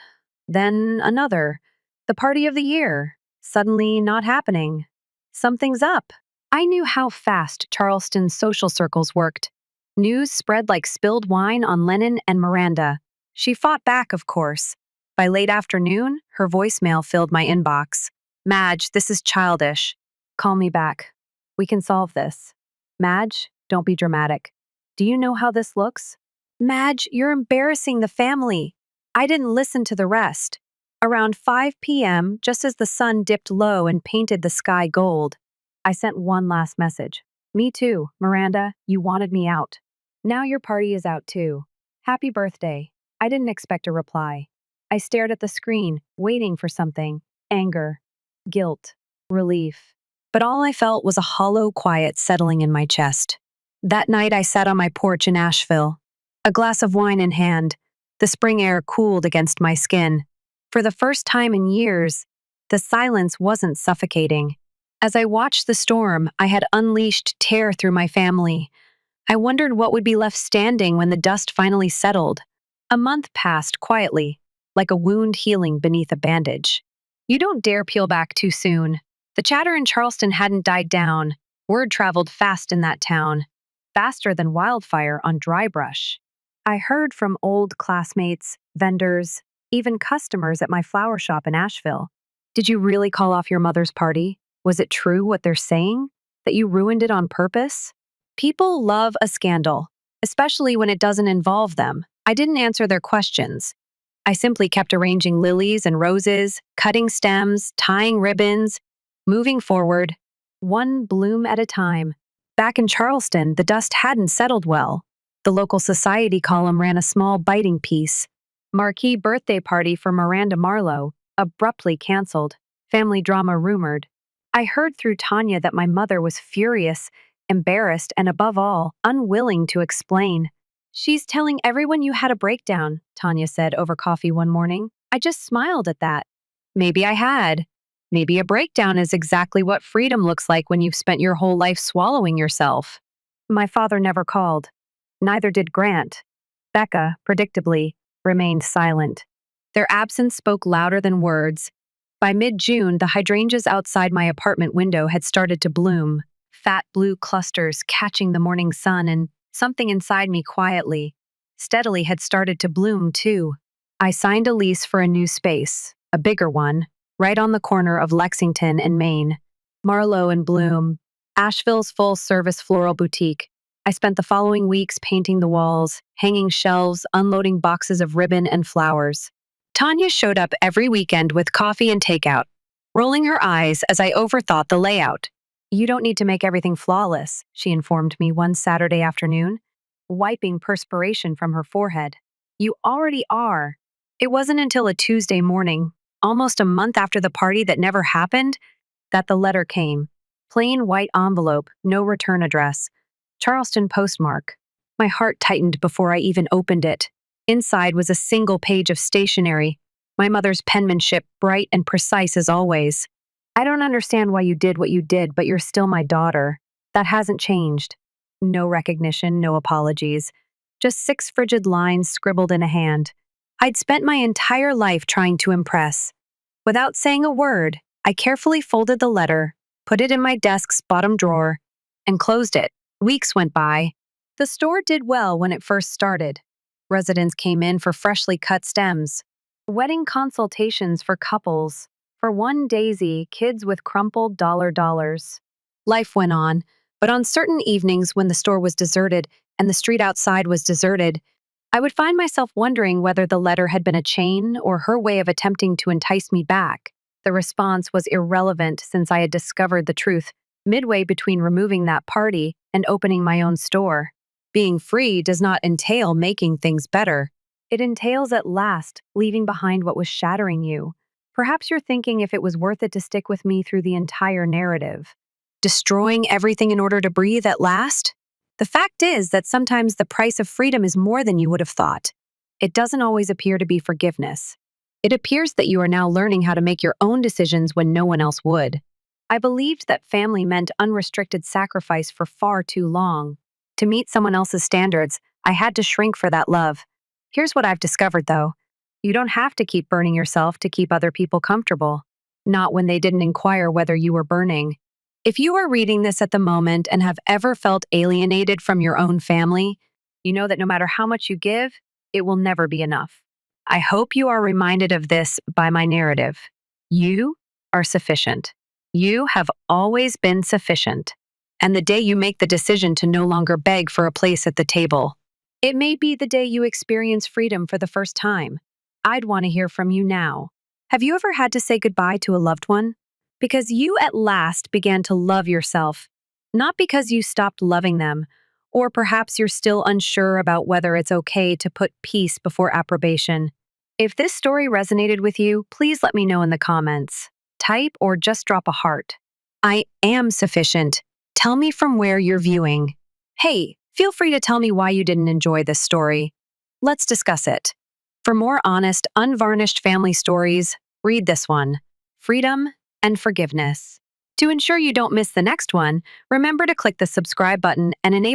Then another. The party of the year. Suddenly not happening. Something's up. I knew how fast Charleston's social circles worked. News spread like spilled wine on Lennon and Miranda. She fought back, of course. By late afternoon, her voicemail filled my inbox. Madge, this is childish. Call me back. We can solve this. Madge, don't be dramatic. Do you know how this looks? Madge, you're embarrassing the family. I didn't listen to the rest. Around 5 p.m., just as the sun dipped low and painted the sky gold, I sent one last message. Me too, Miranda, you wanted me out. Now your party is out too. Happy birthday. I didn't expect a reply. I stared at the screen, waiting for something. Anger, guilt, relief. But all I felt was a hollow quiet settling in my chest. That night I sat on my porch in Asheville, a glass of wine in hand. The spring air cooled against my skin. For the first time in years, the silence wasn't suffocating. As I watched the storm, I had unleashed tear through my family. I wondered what would be left standing when the dust finally settled. A month passed quietly, like a wound healing beneath a bandage. You don't dare peel back too soon. The chatter in Charleston hadn't died down. Word traveled fast in that town, faster than wildfire on dry brush. I heard from old classmates, vendors, even customers at my flower shop in Asheville. Did you really call off your mother's party? Was it true what they're saying? That you ruined it on purpose? People love a scandal, especially when it doesn't involve them. I didn't answer their questions. I simply kept arranging lilies and roses, cutting stems, tying ribbons, moving forward, one bloom at a time. Back in Charleston, the dust hadn't settled well. The local society column ran a small biting piece. Marquee birthday party for Miranda Marlowe, abruptly canceled. Family drama rumored. I heard through Tanya that my mother was furious, embarrassed, and above all, unwilling to explain. She's telling everyone you had a breakdown, Tanya said over coffee one morning. I just smiled at that. Maybe I had. Maybe a breakdown is exactly what freedom looks like when you've spent your whole life swallowing yourself. My father never called. Neither did Grant. Becca, predictably, remained silent. Their absence spoke louder than words. By mid-June, the hydrangeas outside my apartment window had started to bloom, fat blue clusters catching the morning sun, and something inside me quietly, steadily had started to bloom too. I signed a lease for a new space, a bigger one, right on the corner of Lexington and Maine. Marlowe and Bloom, Asheville's full-service floral boutique. I spent the following weeks painting the walls, hanging shelves, unloading boxes of ribbon and flowers. Tanya showed up every weekend with coffee and takeout, rolling her eyes as I overthought the layout. You don't need to make everything flawless, she informed me one Saturday afternoon, wiping perspiration from her forehead. You already are. It wasn't until a Tuesday morning, almost a month after the party that never happened, that the letter came. Plain white envelope, no return address. Charleston postmark. My heart tightened before I even opened it. Inside was a single page of stationery, my mother's penmanship bright and precise as always. I don't understand why you did what you did, but you're still my daughter. That hasn't changed. No recognition, no apologies. Just 6 frigid lines scribbled in a hand. I'd spent my entire life trying to impress. Without saying a word, I carefully folded the letter, put it in my desk's bottom drawer, and closed it. Weeks went by. The store did well when it first started. Residents came in for freshly cut stems, wedding consultations for couples, for one daisy, kids with crumpled dollars. Life went on, but on certain evenings when the store was deserted and the street outside was deserted, I would find myself wondering whether the letter had been a chain or her way of attempting to entice me back. The response was irrelevant since I had discovered the truth midway between removing that party and opening my own store. Being free does not entail making things better. It entails at last leaving behind what was shattering you. Perhaps you're thinking if it was worth it to stick with me through the entire narrative. Destroying everything in order to breathe at last? The fact is that sometimes the price of freedom is more than you would have thought. It doesn't always appear to be forgiveness. It appears that you are now learning how to make your own decisions when no one else would. I believed that family meant unrestricted sacrifice for far too long. To meet someone else's standards, I had to shrink for that love. Here's what I've discovered, though. You don't have to keep burning yourself to keep other people comfortable. Not when they didn't inquire whether you were burning. If you are reading this at the moment and have ever felt alienated from your own family, you know that no matter how much you give, it will never be enough. I hope you are reminded of this by my narrative. You are sufficient. You have always been sufficient. and the day you make the decision to no longer beg for a place at the table. It may be the day you experience freedom for the first time. I'd want to hear from you now. Have you ever had to say goodbye to a loved one? Because you at last began to love yourself, not because you stopped loving them, or perhaps you're still unsure about whether it's okay to put peace before approbation. If this story resonated with you, please let me know in the comments. Type or just drop a heart. I am sufficient. Tell me from where you're viewing. Hey, feel free to tell me why you didn't enjoy this story. Let's discuss it. For more honest, unvarnished family stories, read this one, Freedom and Forgiveness. To ensure you don't miss the next one, remember to click the subscribe button and enable